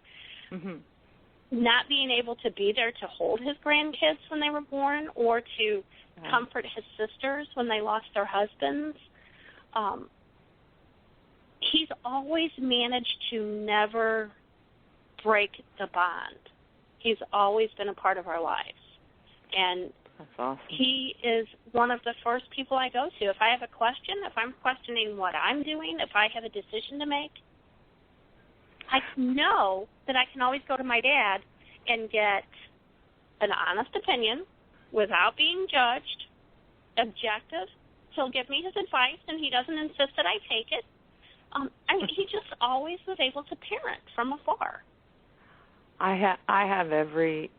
not being able to be there to hold his grandkids when they were born or to comfort his sisters when they lost their husbands, he's always managed to never break the bond. He's always been a part of our lives. And that's awesome. He is one of the first people I go to. If I have a question, if I'm questioning what I'm doing, if I have a decision to make, I know that I can always go to my dad and get an honest opinion without being judged, objective. He'll give me his advice, and he doesn't insist that I take it. He just always was able to parent from afar. I have every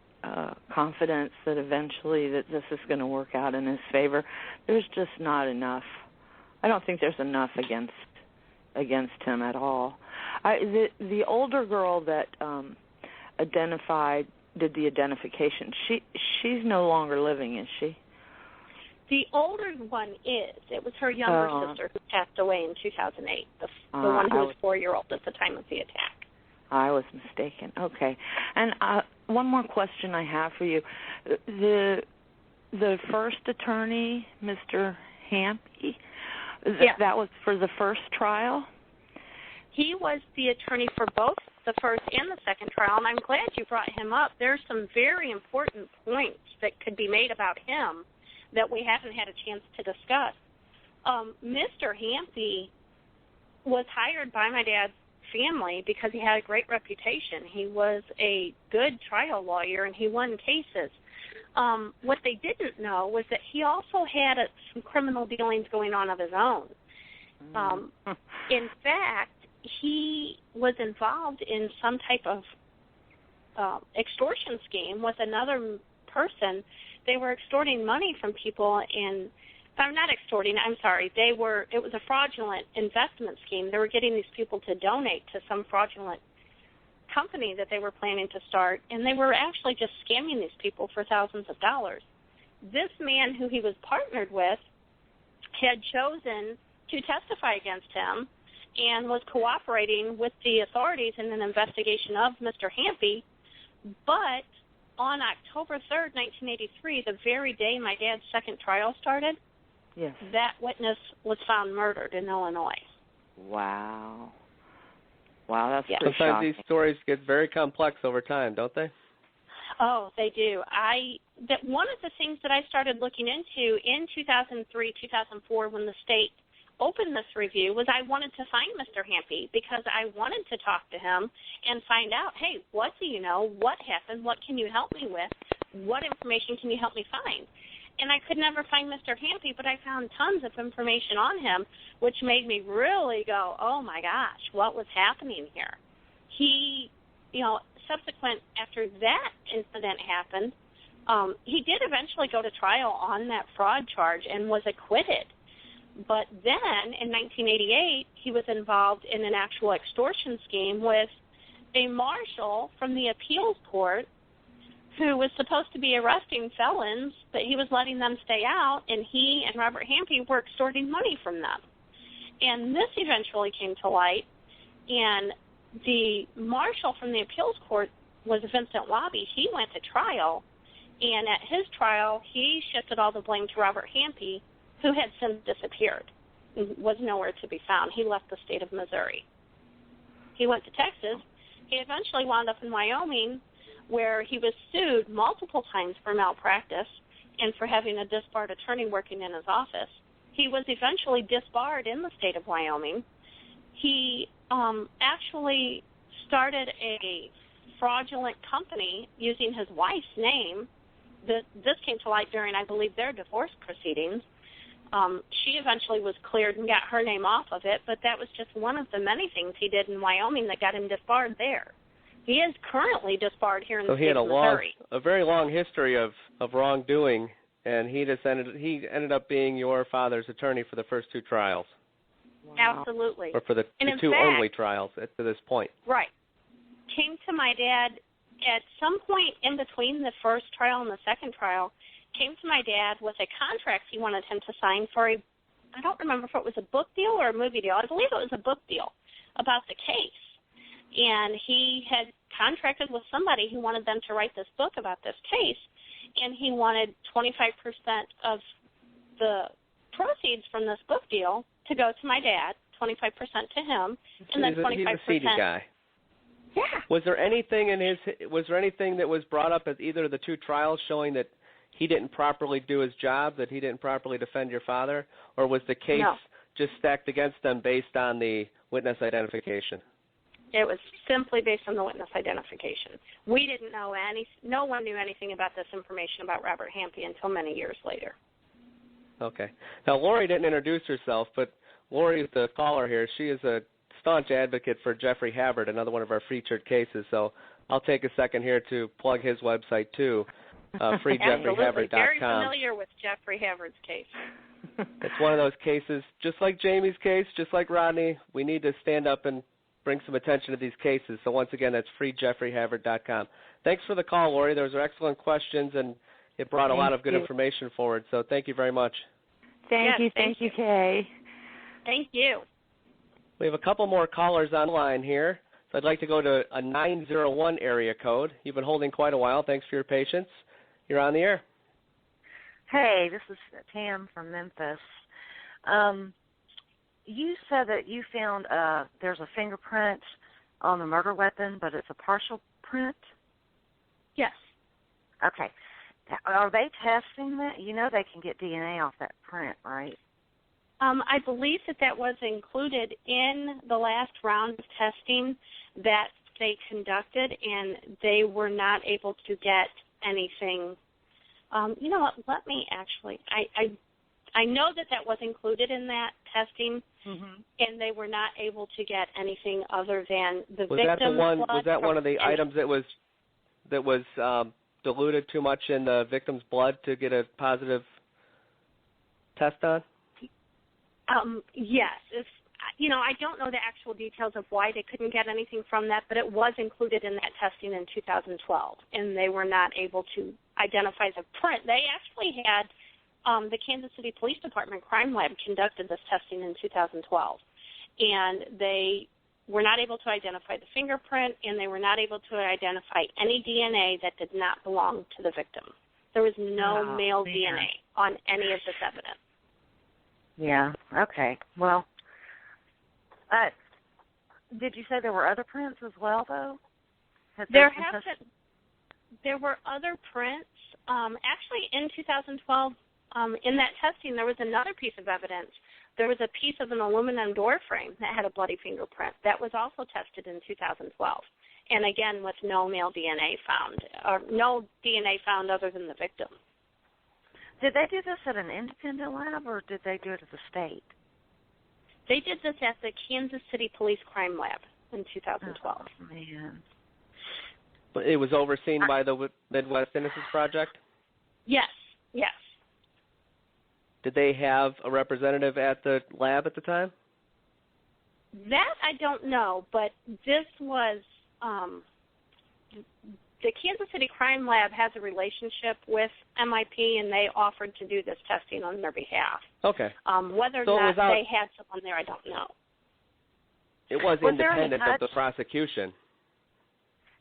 confidence that eventually that this is going to work out in his favor. There's just not enough. I don't think there's enough against him at all. The older girl that did the identification, she's no longer living, is she? The older one is. It was her younger sister who passed away in 2008, the one who was 4-year-old at the time of the attack. I was mistaken. Okay. And one more question I have for you. The first attorney, Mr. Hampy, that was for the first trial? He was the attorney for both the first and the second trial, and I'm glad you brought him up. There's some very important points that could be made about him that we haven't had a chance to discuss. Mr. Hampy was hired by my dad's family because he had a great reputation. He was a good trial lawyer, and he won cases. What they didn't know was that he also had some criminal dealings going on of his own. In fact, he was involved in some type of extortion scheme with another person. They were extorting money from people and not extorting, I'm sorry. It was a fraudulent investment scheme. They were getting these people to donate to some fraudulent company that they were planning to start, and they were actually just scamming these people for thousands of dollars. This man who he was partnered with had chosen to testify against him and was cooperating with the authorities in an investigation of Mr. Hampy, but on October 3rd, 1983, the very day my dad's second trial started, that witness was found murdered in Illinois. Wow. Wow, that's pretty Sometimes shocking. These stories get very complex over time, don't they? Oh, they do. One of the things that I started looking into in 2003, 2004, when the state opened this review, was I wanted to find Mr. Hampy because I wanted to talk to him and find out, hey, what do you know? What happened? What can you help me with? What information can you help me find? And I could never find Mr. Hampy, but I found tons of information on him, which made me really go, oh, my gosh, what was happening here? He, subsequent after that incident happened, he did eventually go to trial on that fraud charge and was acquitted. But then, in 1988, he was involved in an actual extortion scheme with a marshal from the appeals court who was supposed to be arresting felons, but he was letting them stay out, and he and Robert Hampy were extorting money from them. And this eventually came to light, and the marshal from the appeals court was Vincent Wabi. He went to trial, and at his trial, he shifted all the blame to Robert Hampy, who had since disappeared and was nowhere to be found. He left the state of Missouri. He went to Texas, He eventually wound up in Wyoming, where he was sued multiple times for malpractice and for having a disbarred attorney working in his office. He was eventually disbarred in the state of Wyoming. He actually started a fraudulent company using his wife's name. This came to light during, I believe, their divorce proceedings. She eventually was cleared and got her name off of it, but that was just one of the many things he did in Wyoming that got him disbarred there. He is currently disbarred here in the state of Missouri. So he had a very long history of wrongdoing, and he ended up being your father's attorney for the first two trials. Wow. Absolutely. Or for the two only trials to this point. Right. Came to my dad at some point in between the first trial and the second trial, came to my dad with a contract he wanted him to sign for I don't remember if it was a book deal or a movie deal. I believe it was a book deal about the case. And he had contracted with somebody who wanted them to write this book about this case, and he wanted 25% of the proceeds from this book deal to go to my dad, 25% to him, and then 25%. He's a seedy guy. Yeah. Was there anything that was brought up at either of the two trials showing that he didn't properly do his job, that he didn't properly defend your father, or was the case just stacked against them based on the witness identification? It was simply based on the witness identification. We didn't know no one knew anything about this information about Robert Hampe until many years later. Okay. Now, Lori didn't introduce herself, but Lori is the caller here. She is a staunch advocate for Jeffrey Havard, another one of our featured cases. So I'll take a second here to plug his website, too, freejeffreyhavard.com. Very familiar with Jeffrey Havard's case. It's one of those cases, just like Jamie's case, just like Rodney, we need to stand up and bring some attention to these cases. So once again, that's freejeffreyhavard.com. Thanks for the call, Lori. Those are excellent questions, and it brought a lot of good information forward. So thank you very much. Thank you, Kay. Thank you. We have a couple more callers online here. So I'd like to go to a 901 area code. You've been holding quite a while. Thanks for your patience. You're on the air. Hey, this is Tam from Memphis. You said that you found there's a fingerprint on the murder weapon, but it's a partial print? Yes. Okay. Are they testing that? You know they can get DNA off that print, right? I believe that was included in the last round of testing that they conducted, and they were not able to get anything. You know what? Let me actually. I know that was included in that testing, and they were not able to get anything other than the victim's blood. Was that one of the items that was diluted too much in the victim's blood to get a positive test on? Yes. I don't know the actual details of why they couldn't get anything from that, but it was included in that testing in 2012, and they were not able to identify the print. They actually had the Kansas City Police Department Crime Lab conducted this testing in 2012, and they were not able to identify the fingerprint, and they were not able to identify any DNA that did not belong to the victim. There was no male DNA on any of this evidence. Yeah, okay. Well, did you say there were other prints as well, though? There were other prints. Actually, in 2012, in that testing, there was another piece of evidence. There was a piece of an aluminum door frame that had a bloody fingerprint. That was also tested in 2012. And again, with no male DNA found, or no DNA found other than the victim. Did they do this at an independent lab, or did they do it at the state? They did this at the Kansas City Police Crime Lab in 2012. Oh, man. But it was overseen by the Midwest Innocence Project? Yes. Did they have a representative at the lab at the time? That I don't know, but this was the Kansas City Crime Lab has a relationship with MIP, and they offered to do this testing on their behalf. Okay. Whether or not they had someone there, I don't know. It was independent of the prosecution.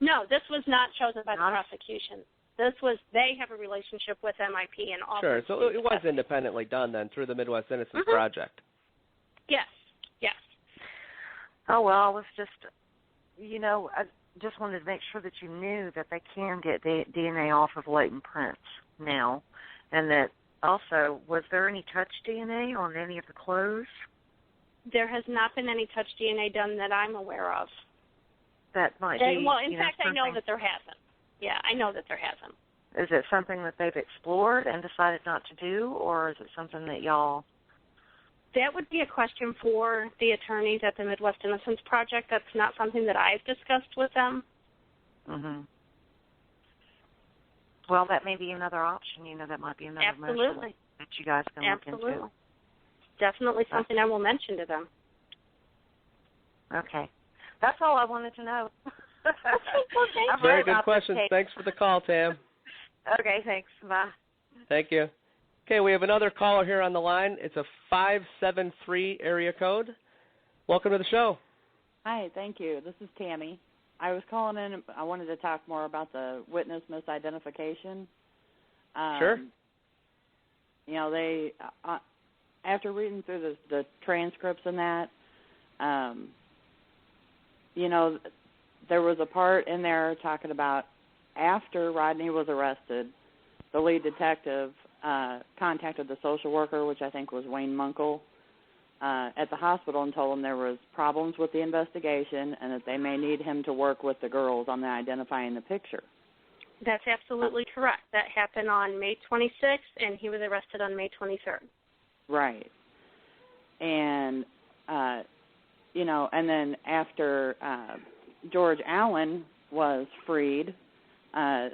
No, this was not chosen by the prosecution. This was, they have a relationship with MIP and all. Sure, so it was independently done then through the Midwest Innocence Project. Yes. Oh, well, I was just, just wanted to make sure that you knew that they can get DNA off of latent prints now, and that also, was there any touch DNA on any of the clothes? There has not been any touch DNA done that I'm aware of. That might be. Well, in fact, I know that there hasn't. Yeah, I know that there hasn't. Is it something that they've explored and decided not to do, or is it something that y'all? That would be a question for the attorneys at the Midwest Innocence Project. That's not something that I've discussed with them. Mm-hmm. Well, that may be another option. You know, that might be another motion that you guys can look into. Definitely something I will mention to them. Okay. That's all I wanted to know. Okay. Very good question. Thanks for the call, Tam. Okay, thanks. Bye. Thank you. Okay, we have another caller here on the line. It's a 573 area code. Welcome to the show. Hi, thank you. This is Tammy. I was calling in. I wanted to talk more about the witness misidentification. Sure. You know, they after reading through the transcripts and that, you know, there was a part in there talking about after Rodney was arrested, the lead detective contacted the social worker, which I think was Wayne Munkle, at the hospital and told him there was problems with the investigation and that they may need him to work with the girls on identifying the picture. That's absolutely correct. That happened on May 26th, and he was arrested on May 23rd. Right. And, you know, and then after George Allen was freed, I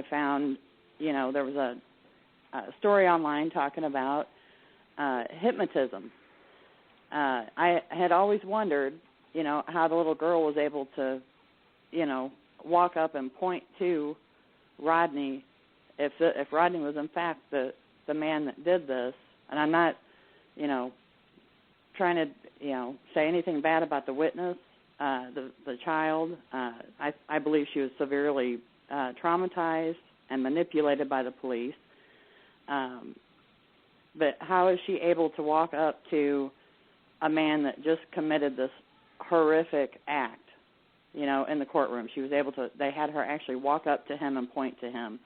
found, you know, there was a story online talking about hypnotism. I had always wondered, you know, how the little girl was able to, you know, walk up and point to Rodney if Rodney was in fact the man that did this. And I'm not, you know, trying to, you know, say anything bad about the witness, the child. I believe she was severely traumatized and manipulated by the police. But how is she able to walk up to a man that just committed this horrific act, you know, in the courtroom? She was able to, they had her actually walk up to him and point to him.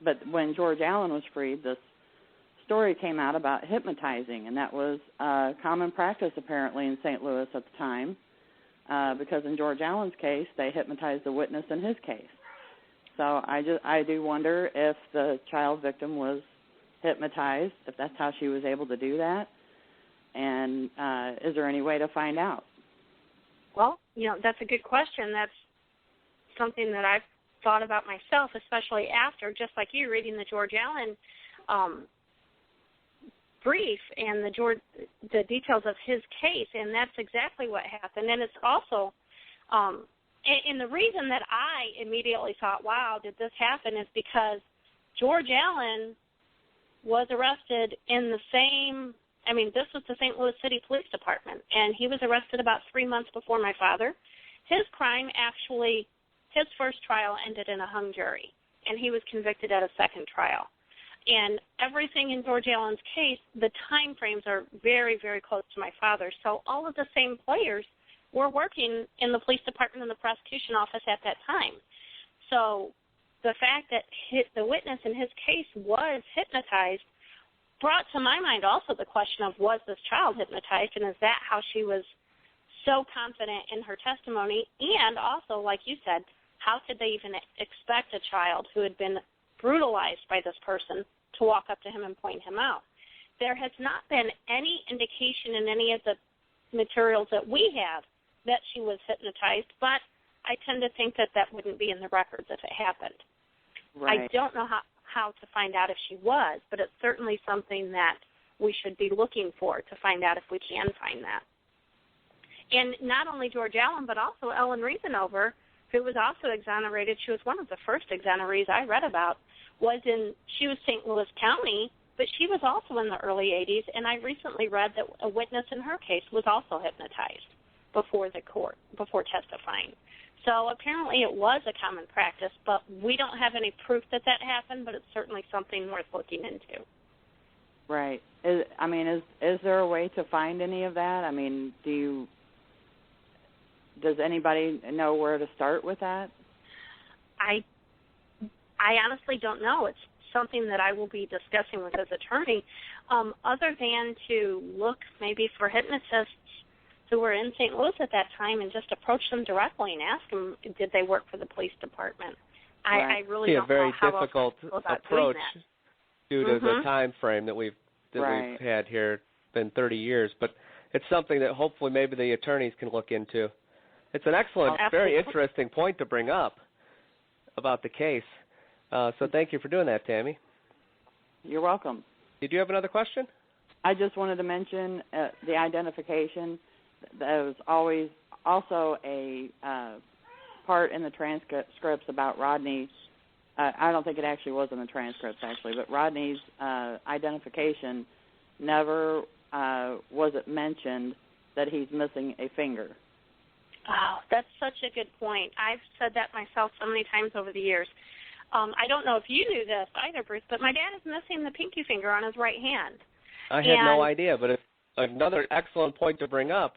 But when George Allen was freed, this story came out about hypnotizing, and that was common practice apparently in St. Louis at the time, because in George Allen's case, they hypnotized the witness in his case. So I do wonder if the child victim was hypnotized, if that's how she was able to do that, and is there any way to find out? Well, you know, that's a good question. That's something that I've thought about myself, especially after, just like you, reading the George Allen brief and the details of his case, and that's exactly what happened. And it's also, and the reason that I immediately thought, wow, did this happen, is because George Allen was arrested in the same, I mean, this was the St. Louis City Police Department, and he was arrested about 3 months before my father. His crime actually, his first trial ended in a hung jury, and he was convicted at a second trial. And everything in George Allen's case, the time frames are very, very close to my father's. So all of the same players were working in the police department and the prosecution office at that time. So the fact that the witness in his case was hypnotized brought to my mind also the question of, was this child hypnotized, and is that how she was so confident in her testimony? And also, like you said, how could they even expect a child who had been brutalized by this person to walk up to him and point him out? There has not been any indication in any of the materials that we have that she was hypnotized, but I tend to think that that wouldn't be in the records if it happened. Right. I don't know how to find out if she was, but it's certainly something that we should be looking for to find out if we can find that. And not only George Allen, but also Ellen Reasanover, who was also exonerated. She was one of the first exonerees I read about. She was St. Louis County, but she was also in the early 80s, and I recently read that a witness in her case was also hypnotized before the court, before testifying. So apparently it was a common practice, but we don't have any proof that that happened, but it's certainly something worth looking into. Right. Is there a way to find any of that? I mean, do does anybody know where to start with that? I honestly don't know. It's something that I will be discussing with his attorney, other than to look maybe for hypnotists who were in St. Louis at that time and just approach them directly and ask them, did they work for the police department? Right. I really don't know how else to go about doing that. Due to the time frame that we've had here. It's been 30 years, but it's something that hopefully maybe the attorneys can look into. It's an excellent, very interesting point to bring up about the case. So thank you for doing that, Tammy. You're welcome. Did you have another question? I just wanted to mention the identification. That was always also a part in the transcripts about Rodney. I don't think it actually was in the transcripts, actually, but Rodney's identification never was it mentioned that he's missing a finger. Oh, that's such a good point. I've said that myself so many times over the years. I don't know if you knew this either, Bruce, but my dad is missing the pinky finger on his right hand. I had no idea, but it's another excellent point to bring up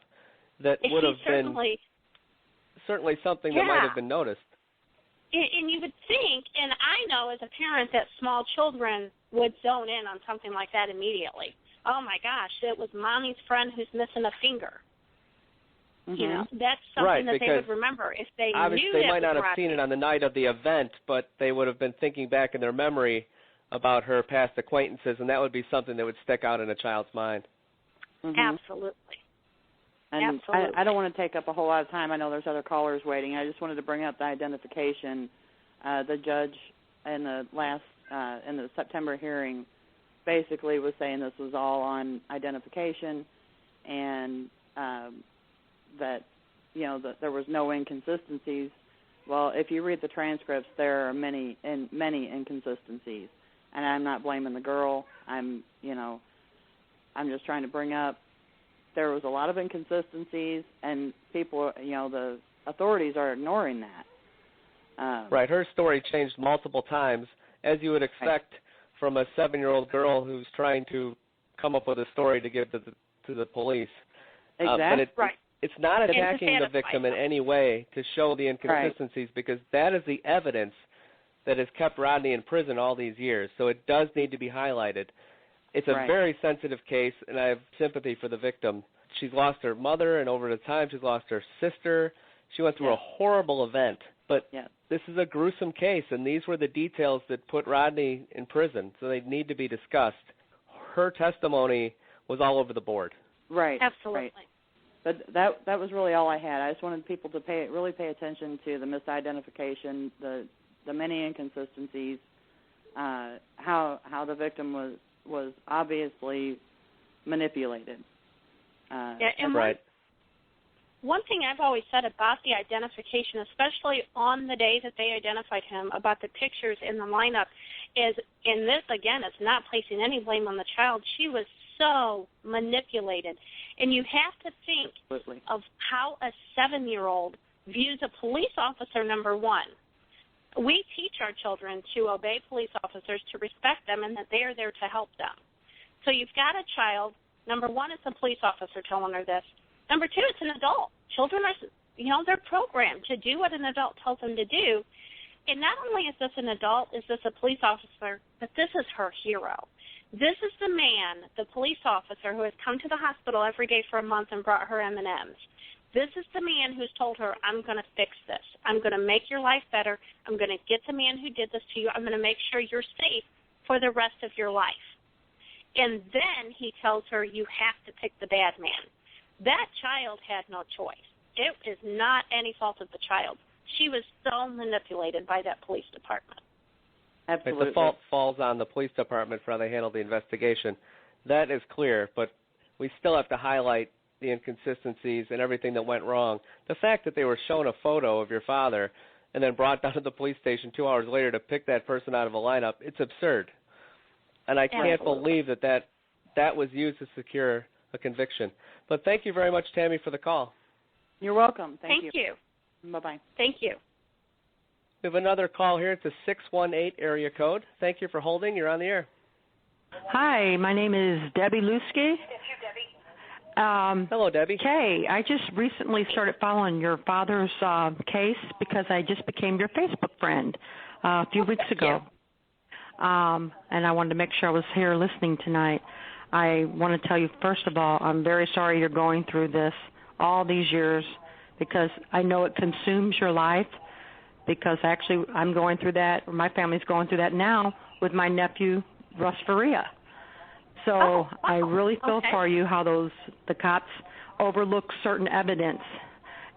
that would have been certainly something that might have been noticed. And you would think, and I know as a parent, that small children would zone in on something like that immediately. Oh, my gosh, it was Mommy's friend who's missing a finger. Mm-hmm. You know, that's something that they would remember. If they obviously knew they might not have Rodney. seen it on the night of the event, but they would have been thinking back in their memory about her past acquaintances, and that would be something that would stick out in a child's mind. Mm-hmm. Absolutely. And Absolutely. I don't want to take up a whole lot of time. I know there's other callers waiting. I just wanted to bring up the identification. The judge in the in the September hearing basically was saying this was all on identification, and that that there was no inconsistencies. Well, if you read the transcripts, there are many inconsistencies, and I'm not blaming the girl. I'm just trying to bring up there was a lot of inconsistencies, and people, the authorities are ignoring that. Right. Her story changed multiple times, as you would expect from a 7-year-old girl who's trying to come up with a story to give to the police. Exactly. But it's not attacking the victim in any way to show the inconsistencies, because that is the evidence that has kept Rodney in prison all these years. So it does need to be highlighted. It's a very sensitive case, and I have sympathy for the victim. She's lost her mother, and over the time she's lost her sister. She went through a horrible event. But this is a gruesome case, and these were the details that put Rodney in prison, so they need to be discussed. Her testimony was all over the board. Right. Absolutely. Right. But that was really all I had. I just wanted people to really pay attention to the misidentification, the many inconsistencies, how the victim was obviously manipulated. One thing I've always said about the identification, especially on the day that they identified him, about the pictures in the lineup, is, and this, again, is not placing any blame on the child, she was so manipulated. And you have to think of how a 7-year-old views a police officer, number one. We teach our children to obey police officers, to respect them, and that they are there to help them. So you've got a child, number one, it's a police officer telling her this. Number two, it's an adult. Children are, they're programmed to do what an adult tells them to do. And not only is this an adult, is this a police officer, but this is her hero. This is the man, the police officer, who has come to the hospital every day for a month and brought her M&Ms. This is the man who's told her, I'm going to fix this. I'm going to make your life better. I'm going to get the man who did this to you. I'm going to make sure you're safe for the rest of your life. And then he tells her, you have to pick the bad man. That child had no choice. It is not any fault of the child. She was so manipulated by that police department. Absolutely. The fault falls on the police department for how they handled the investigation. That is clear, but we still have to highlight the inconsistencies and everything that went wrong. The fact that they were shown a photo of your father and then brought down to the police station 2 hours later to pick that person out of a lineup, it's absurd. And I can't believe that was used to secure a conviction. But thank you very much, Tammy, for the call. You're welcome. Thank you. Bye-bye. Thank you. We have another call here. It's a 618 area code. Thank you for holding. You're on the air. Hi, my name is Debbie Lusky. Hello, Debbie. Kay, I just recently started following your father's case because I just became your Facebook friend a few weeks ago. And I wanted to make sure I was here listening tonight. I want to tell you, first of all, I'm very sorry you're going through this all these years because I know it consumes your life because actually I'm going through that, or my family's going through that now with my nephew, Russ Faria. So I really feel for you how the cops overlook certain evidence,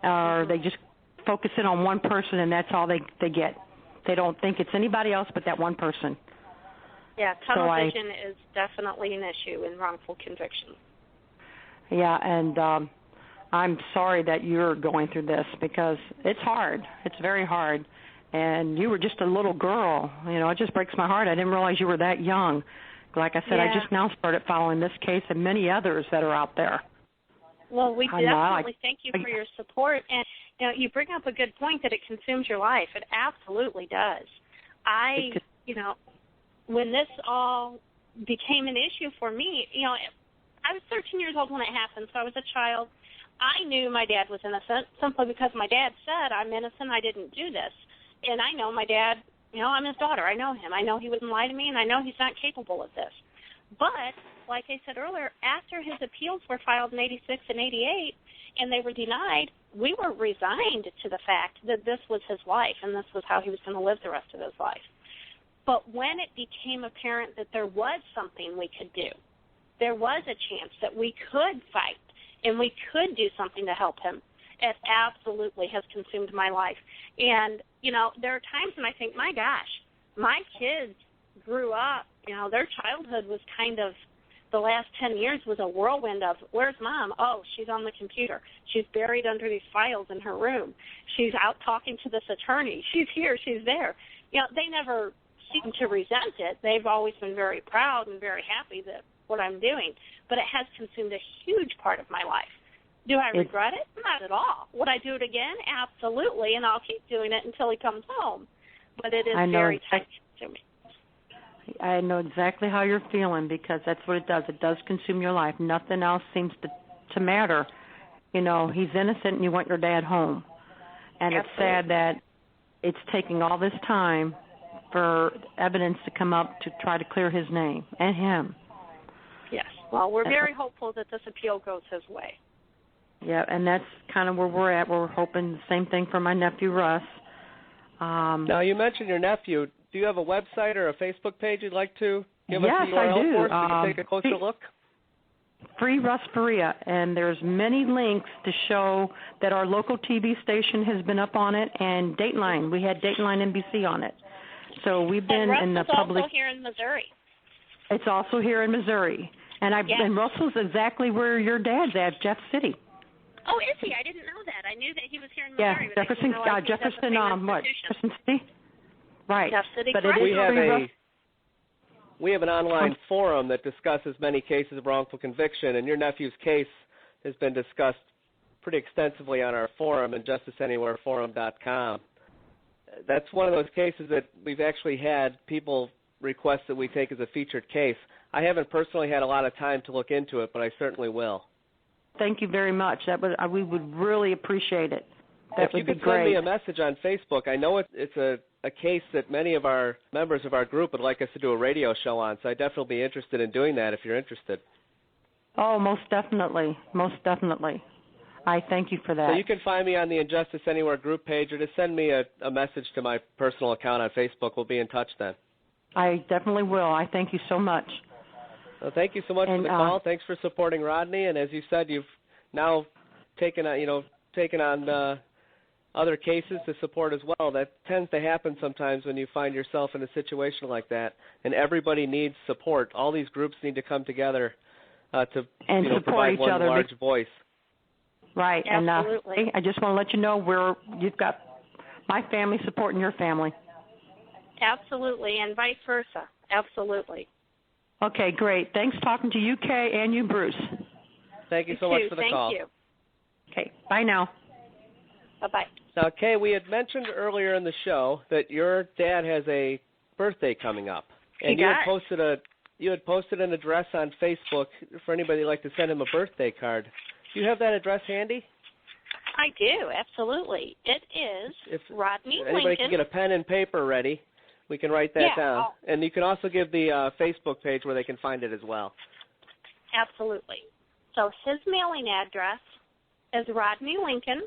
or they just focus in on one person and that's all they get. They don't think it's anybody else but that one person. Yeah, tunnel vision is definitely an issue in wrongful conviction. Yeah, and I'm sorry that you're going through this because it's hard. It's very hard. And you were just a little girl. You know, it just breaks my heart. I didn't realize you were that young. Like I said, I just now started following this case and many others that are out there. Well, we definitely thank you for your support. And you know, you bring up a good point that it consumes your life. It absolutely does. When this all became an issue for me, you know, I was 13 years old when it happened, so I was a child. I knew my dad was innocent simply because my dad said, I'm innocent, I didn't do this. And I know my dad, you know, I'm his daughter. I know him. I know he wouldn't lie to me, and I know he's not capable of this. But, like I said earlier, after his appeals were filed in 86 and 88, and they were denied, we were resigned to the fact that this was his life, and this was how he was going to live the rest of his life. But when it became apparent that there was something we could do, there was a chance that we could fight and we could do something to help him, it absolutely has consumed my life. And, you know, there are times when I think, my gosh, my kids grew up, you know, their childhood was kind of, the last 10 years was a whirlwind of, where's Mom? Oh, she's on the computer. She's buried under these files in her room. She's out talking to this attorney. She's here. She's there. You know, they never seem to resent it. They've always been very proud and very happy that what I'm doing, but it has consumed a huge part of my life. Do I regret it? Not at all. Would I do it again? Absolutely, and I'll keep doing it until he comes home. But it is very time-consuming. I know exactly how you're feeling because that's what it does. It does consume your life. Nothing else seems to matter. You know, he's innocent and you want your dad home. And It's sad that it's taking all this time for evidence to come up to try to clear his name and him. Yes. Well, we're very hopeful that this appeal goes his way. Yeah, and that's kind of where we're at. We're hoping the same thing for my nephew, Russ. Now, you mentioned your nephew. Do you have a website or a Facebook page you'd like to give us the URL I do. for so we can take a closer look? Free Russ Faria, and there's many links to show that our local TV station has been up on it, and Dateline. We had Dateline NBC on it. So we've been in the public. Also here in Missouri. It's also here in Missouri. And and Russell's exactly where your dad's at, Jeff City. Oh, is he? I didn't know that. I knew that he was here in Missouri. Yeah, Jefferson City. Right. Jeff City. But it is we have an online forum that discusses many cases of wrongful conviction, and your nephew's case has been discussed pretty extensively on our forum at justiceanywhereforum.com. That's one of those cases that we've actually had people request that we take as a featured case. I haven't personally had a lot of time to look into it, but I certainly will. Thank you very much. We would really appreciate it. That would be great. If you could send me a message on Facebook, I know it's a case that many of our members of our group would like us to do a radio show on, so I'd definitely be interested in doing that if you're interested. Oh, most definitely. Most definitely. I thank you for that. So you can find me on the Injustice Anywhere group page, or just send me a message to my personal account on Facebook. We'll be in touch then. I definitely will. I thank you so much. Well, thank you so much for the call. Thanks for supporting Rodney. And as you said, you've now taken on other cases to support as well. That tends to happen sometimes when you find yourself in a situation like that. And everybody needs support. All these groups need to come together to provide one large voice. Right. Absolutely. And I just want to let you know you've got my family supporting your family. Absolutely, and vice versa. Absolutely. Okay, great. Thanks talking to you, Kay, and you, Bruce. Thank you so much for the call. Thank you. Okay, bye now. Bye-bye. Now, Kay, we had mentioned earlier in the show that your dad has a birthday coming up. And you had posted you had posted an address on Facebook for anybody who'd like to send him a birthday card. Do you have that address handy? I do, absolutely. It is Rodney Lincoln. Anybody can get a pen and paper ready, we can write that down. And you can also give the Facebook page where they can find it as well. Absolutely. So his mailing address is Rodney Lincoln,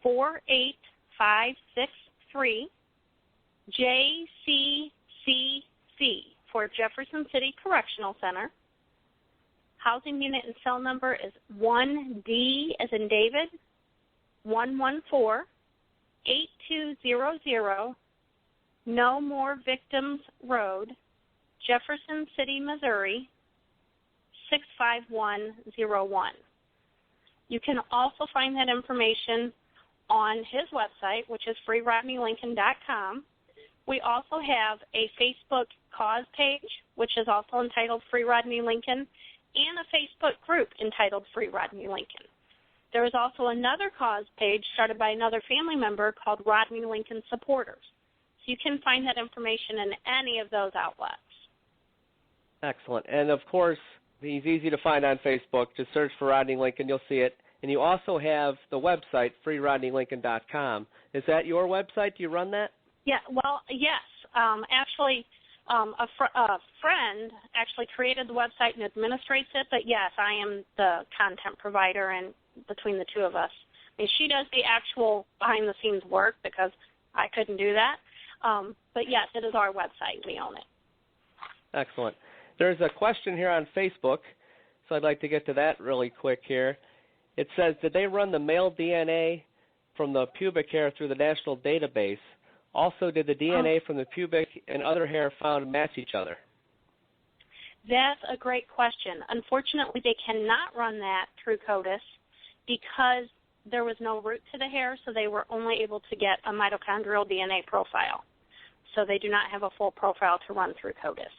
48563, JCCC for Jefferson City Correctional Center. Housing unit and cell number is 1D as in David, 114-8200, No More Victims Road, Jefferson City, Missouri, 65101. You can also find that information on his website, which is freerodneylincoln.com. We also have a Facebook cause page, which is also entitled Free Rodney Lincoln, and a Facebook group entitled Free Rodney Lincoln. There is also another cause page started by another family member called Rodney Lincoln Supporters. So you can find that information in any of those outlets. Excellent. And, of course, he's easy to find on Facebook. Just search for Rodney Lincoln. You'll see it. And you also have the website, freerodneylincoln.com. Is that your website? Do you run that? Yeah, well, yes. Actually, a friend actually created the website and administrates it, but yes, I am the content provider, and between the two of us. I mean, she does the actual behind-the-scenes work because I couldn't do that. But yes, it is our website. We own it. Excellent. There's a question here on Facebook, so I'd like to get to that really quick here. It says, did they run the male DNA from the pubic hair through the national database? Also, did the DNA from the pubic and other hair found match each other? That's a great question. Unfortunately, they cannot run that through CODIS because there was no root to the hair, so they were only able to get a mitochondrial DNA profile. So they do not have a full profile to run through CODIS.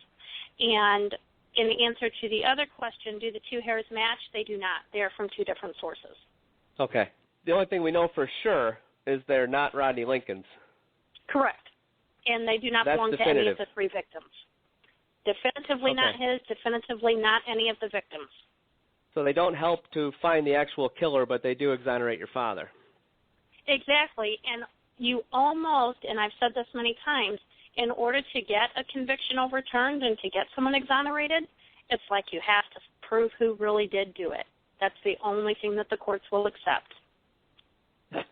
And in answer to the other question, do the two hairs match? They do not. They are from two different sources. Okay. The only thing we know for sure is they're not Rodney Lincoln's. Correct. And they do not belong to any of the three victims. Definitively not his, definitively not any of the victims. So they don't help to find the actual killer, but they do exonerate your father. Exactly. And you almost, and I've said this many times, in order to get a conviction overturned and to get someone exonerated, it's like you have to prove who really did do it. That's the only thing that the courts will accept.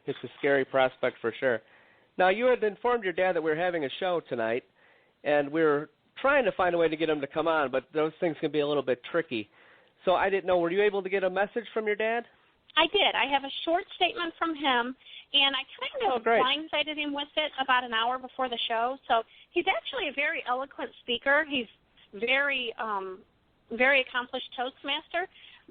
It's a scary prospect for sure. Now, you had informed your dad that we were having a show tonight, and we were trying to find a way to get him to come on, but those things can be a little bit tricky. So I didn't know, were you able to get a message from your dad? I did. I have a short statement from him, and I kind of blindsided him with it about an hour before the show. So he's actually a very eloquent speaker. He's very accomplished Toastmaster,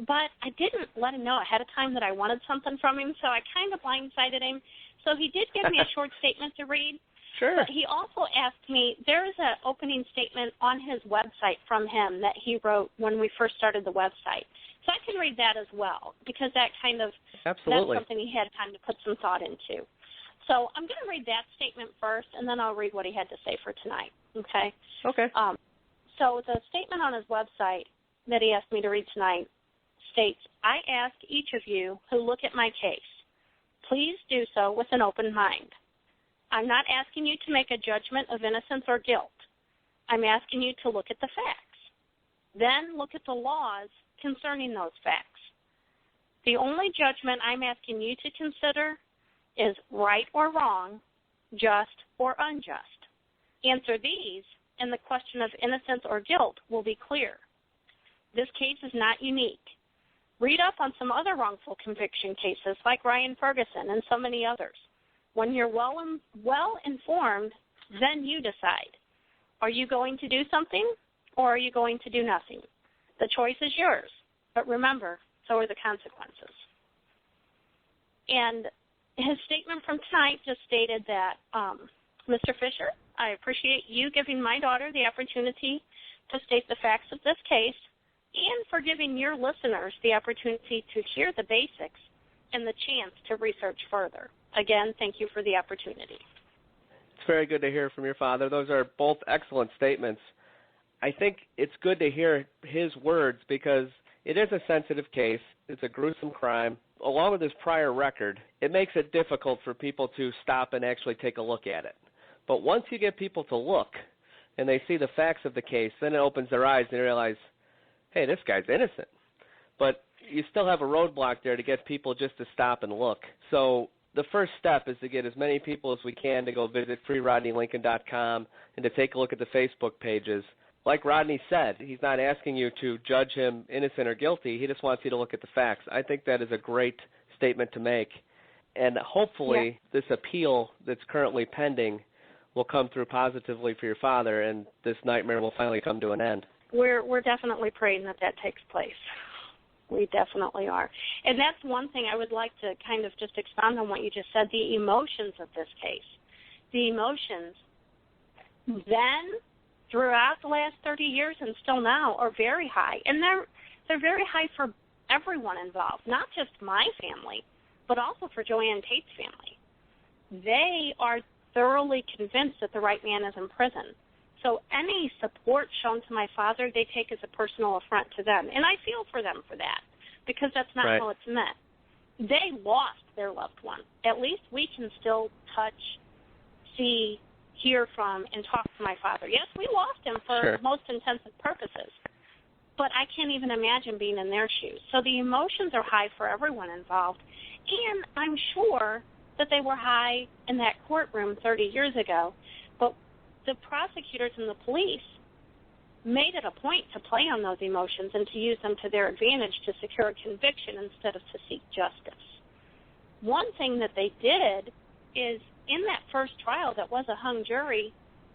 but I didn't let him know ahead of time that I wanted something from him, so I kind of blindsided him. So he did give me a short statement to read. Sure. But he also asked me, there is an opening statement on his website from him that he wrote when we first started the website. So I can read that as well, because that kind of, Absolutely. That's something he had time to put some thought into. So I'm going to read that statement first, and then I'll read what he had to say for tonight, okay? Okay. So the statement on his website that he asked me to read tonight states, I ask each of you who look at my case, please do so with an open mind. I'm not asking you to make a judgment of innocence or guilt. I'm asking you to look at the facts. Then look at the laws concerning those facts. The only judgment I'm asking you to consider is right or wrong, just or unjust. Answer these, and the question of innocence or guilt will be clear. This case is not unique. Read up on some other wrongful conviction cases like Ryan Ferguson and so many others. When you're well informed, then you decide. Are you going to do something, or are you going to do nothing? The choice is yours, but remember, so are the consequences. And his statement from tonight just stated that, Mr. Fisher, I appreciate you giving my daughter the opportunity to state the facts of this case and for giving your listeners the opportunity to hear the basics and the chance to research further. Again, thank you for the opportunity. It's very good to hear from your father. Those are both excellent statements. I think it's good to hear his words because it is a sensitive case. It's a gruesome crime. Along with his prior record, it makes it difficult for people to stop and actually take a look at it. But once you get people to look and they see the facts of the case, then it opens their eyes and they realize, hey, this guy's innocent. But you still have a roadblock there to get people just to stop and look. So the first step is to get as many people as we can to go visit freerodneylincoln.com and to take a look at the Facebook pages. Like Rodney said, he's not asking you to judge him innocent or guilty. He just wants you to look at the facts. I think that is a great statement to make. And hopefully this appeal that's currently pending will come through positively for your father, and this nightmare will finally come to an end. We're definitely praying that takes place. We definitely are. And that's one thing I would like to kind of just expound on what you just said, the emotions of this case. The emotions then, throughout the last 30 years and still now, are very high. And they're very high for everyone involved, not just my family, but also for JoAnn Tate's family. They are thoroughly convinced that the right man is in prison. So any support shown to my father, they take as a personal affront to them. And I feel for them for that, because that's not how it's meant. They lost their loved one. At least we can still touch, see, hear from, and talk to my father. Yes, we lost him for most intensive purposes, but I can't even imagine being in their shoes. So the emotions are high for everyone involved, and I'm sure that they were high in that courtroom 30 years ago, but the prosecutors and the police made it a point to play on those emotions and to use them to their advantage to secure a conviction instead of to seek justice. One thing that they did is, in that first trial that was a hung jury,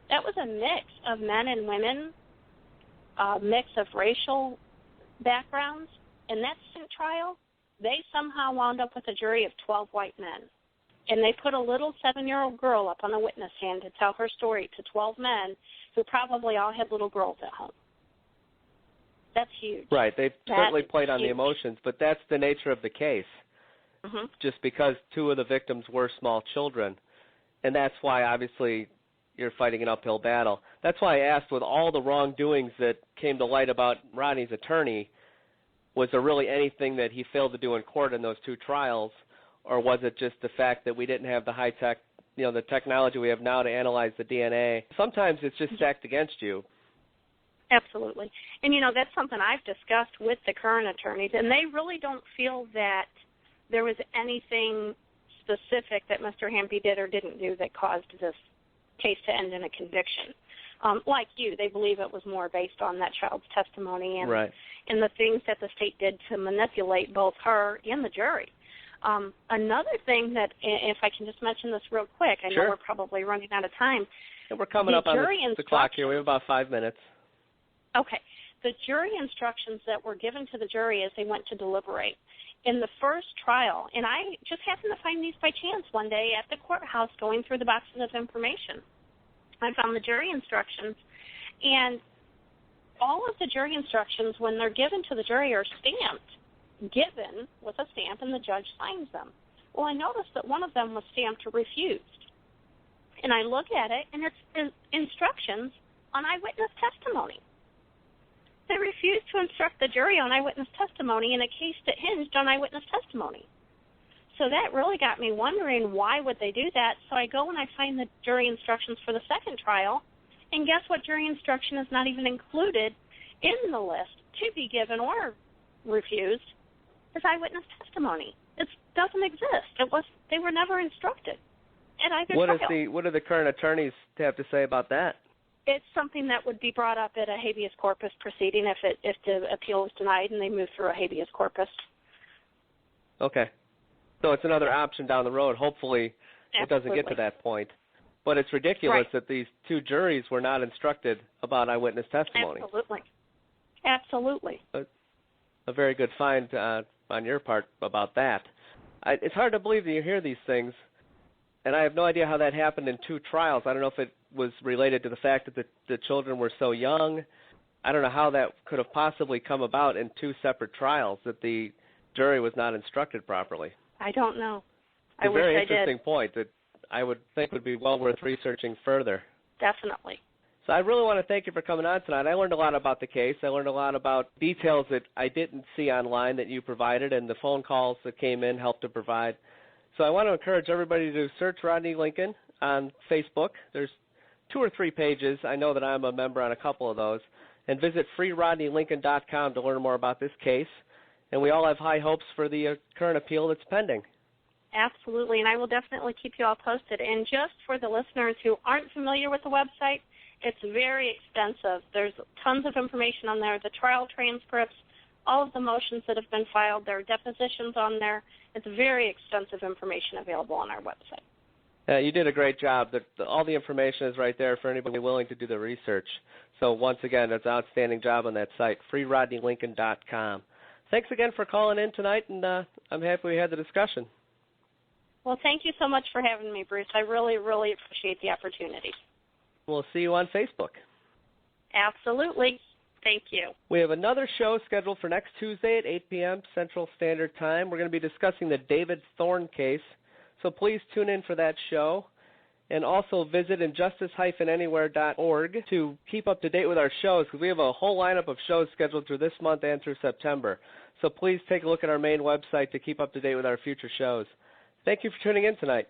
that was a mix of men and women, a mix of racial backgrounds. In that second trial, they somehow wound up with a jury of 12 white men. And they put a little 7-year-old girl up on the witness stand to tell her story to 12 men who probably all had little girls at home. That's huge. Right. They certainly played on the emotions, but that's the nature of the case. Mm-hmm. Just because 2 of the victims were small children. And that's why, obviously, you're fighting an uphill battle. That's why I asked, with all the wrongdoings that came to light about Rodney's attorney, was there really anything that he failed to do in court in those 2 trials? Or was it just the fact that we didn't have the high-tech, the technology we have now to analyze the DNA? Sometimes it's just stacked against you. Absolutely. And, that's something I've discussed with the current attorneys, and they really don't feel that there was anything specific that Mr. Hampe did or didn't do that caused this case to end in a conviction. Like you, they believe it was more based on that child's testimony and the things that the state did to manipulate both her and the jury. Another thing that, if I can just mention this real quick, I know we're probably running out of time. Yeah, we're coming up on the clock here. We have about 5 minutes. Okay. The jury instructions that were given to the jury as they went to deliberate. In the first trial, and I just happened to find these by chance one day at the courthouse going through the boxes of information. I found the jury instructions, and all of the jury instructions, when they're given to the jury, are stamped. Given with a stamp, and the judge signs them. Well, I noticed that one of them was stamped refused. And I look at it, and it's instructions on eyewitness testimony. They refused to instruct the jury on eyewitness testimony in a case that hinged on eyewitness testimony. So that really got me wondering, why would they do that? So I go and I find the jury instructions for the second trial, and guess what jury instruction is not even included in the list to be given or refused? Is eyewitness testimony. It doesn't exist. They were never instructed at either trial. What do the current attorneys have to say about that? It's something that would be brought up at a habeas corpus proceeding if the appeal is denied and they move through a habeas corpus. Okay. So it's another option down the road. Hopefully it doesn't get to that point. But it's ridiculous that these 2 juries were not instructed about eyewitness testimony. Absolutely. A very good find on your part about that. It's hard to believe that you hear these things, and I have no idea how that happened in 2 trials. I don't know if it was related to the fact that the children were so young. I don't know how that could have possibly come about in 2 separate trials, that the jury was not instructed properly. I don't know. It's a very interesting point that I would think would be well worth researching further. Definitely. So I really want to thank you for coming on tonight. I learned a lot about the case. I learned a lot about details that I didn't see online that you provided, and the phone calls that came in helped to provide. So I want to encourage everybody to search Rodney Lincoln on Facebook. There's 2 or 3 pages. I know that I'm a member on a couple of those. And visit freerodneylincoln.com to learn more about this case. And we all have high hopes for the current appeal that's pending. Absolutely, and I will definitely keep you all posted. And just for the listeners who aren't familiar with the website, it's very extensive. There's tons of information on there, the trial transcripts, all of the motions that have been filed, there are depositions on there. It's very extensive information available on our website. You did a great job. All the information is right there for anybody willing to do the research. So once again, it's an outstanding job on that site, freerodneylincoln.com. Thanks again for calling in tonight, and I'm happy we had the discussion. Well, thank you so much for having me, Bruce. I really, really appreciate the opportunity. We'll see you on Facebook. Absolutely. Thank you. We have another show scheduled for next Tuesday at 8 p.m. Central Standard Time. We're going to be discussing the David Thorne case, so please tune in for that show. And also visit injustice-anywhere.org to keep up to date with our shows, because we have a whole lineup of shows scheduled through this month and through September. So please take a look at our main website to keep up to date with our future shows. Thank you for tuning in tonight.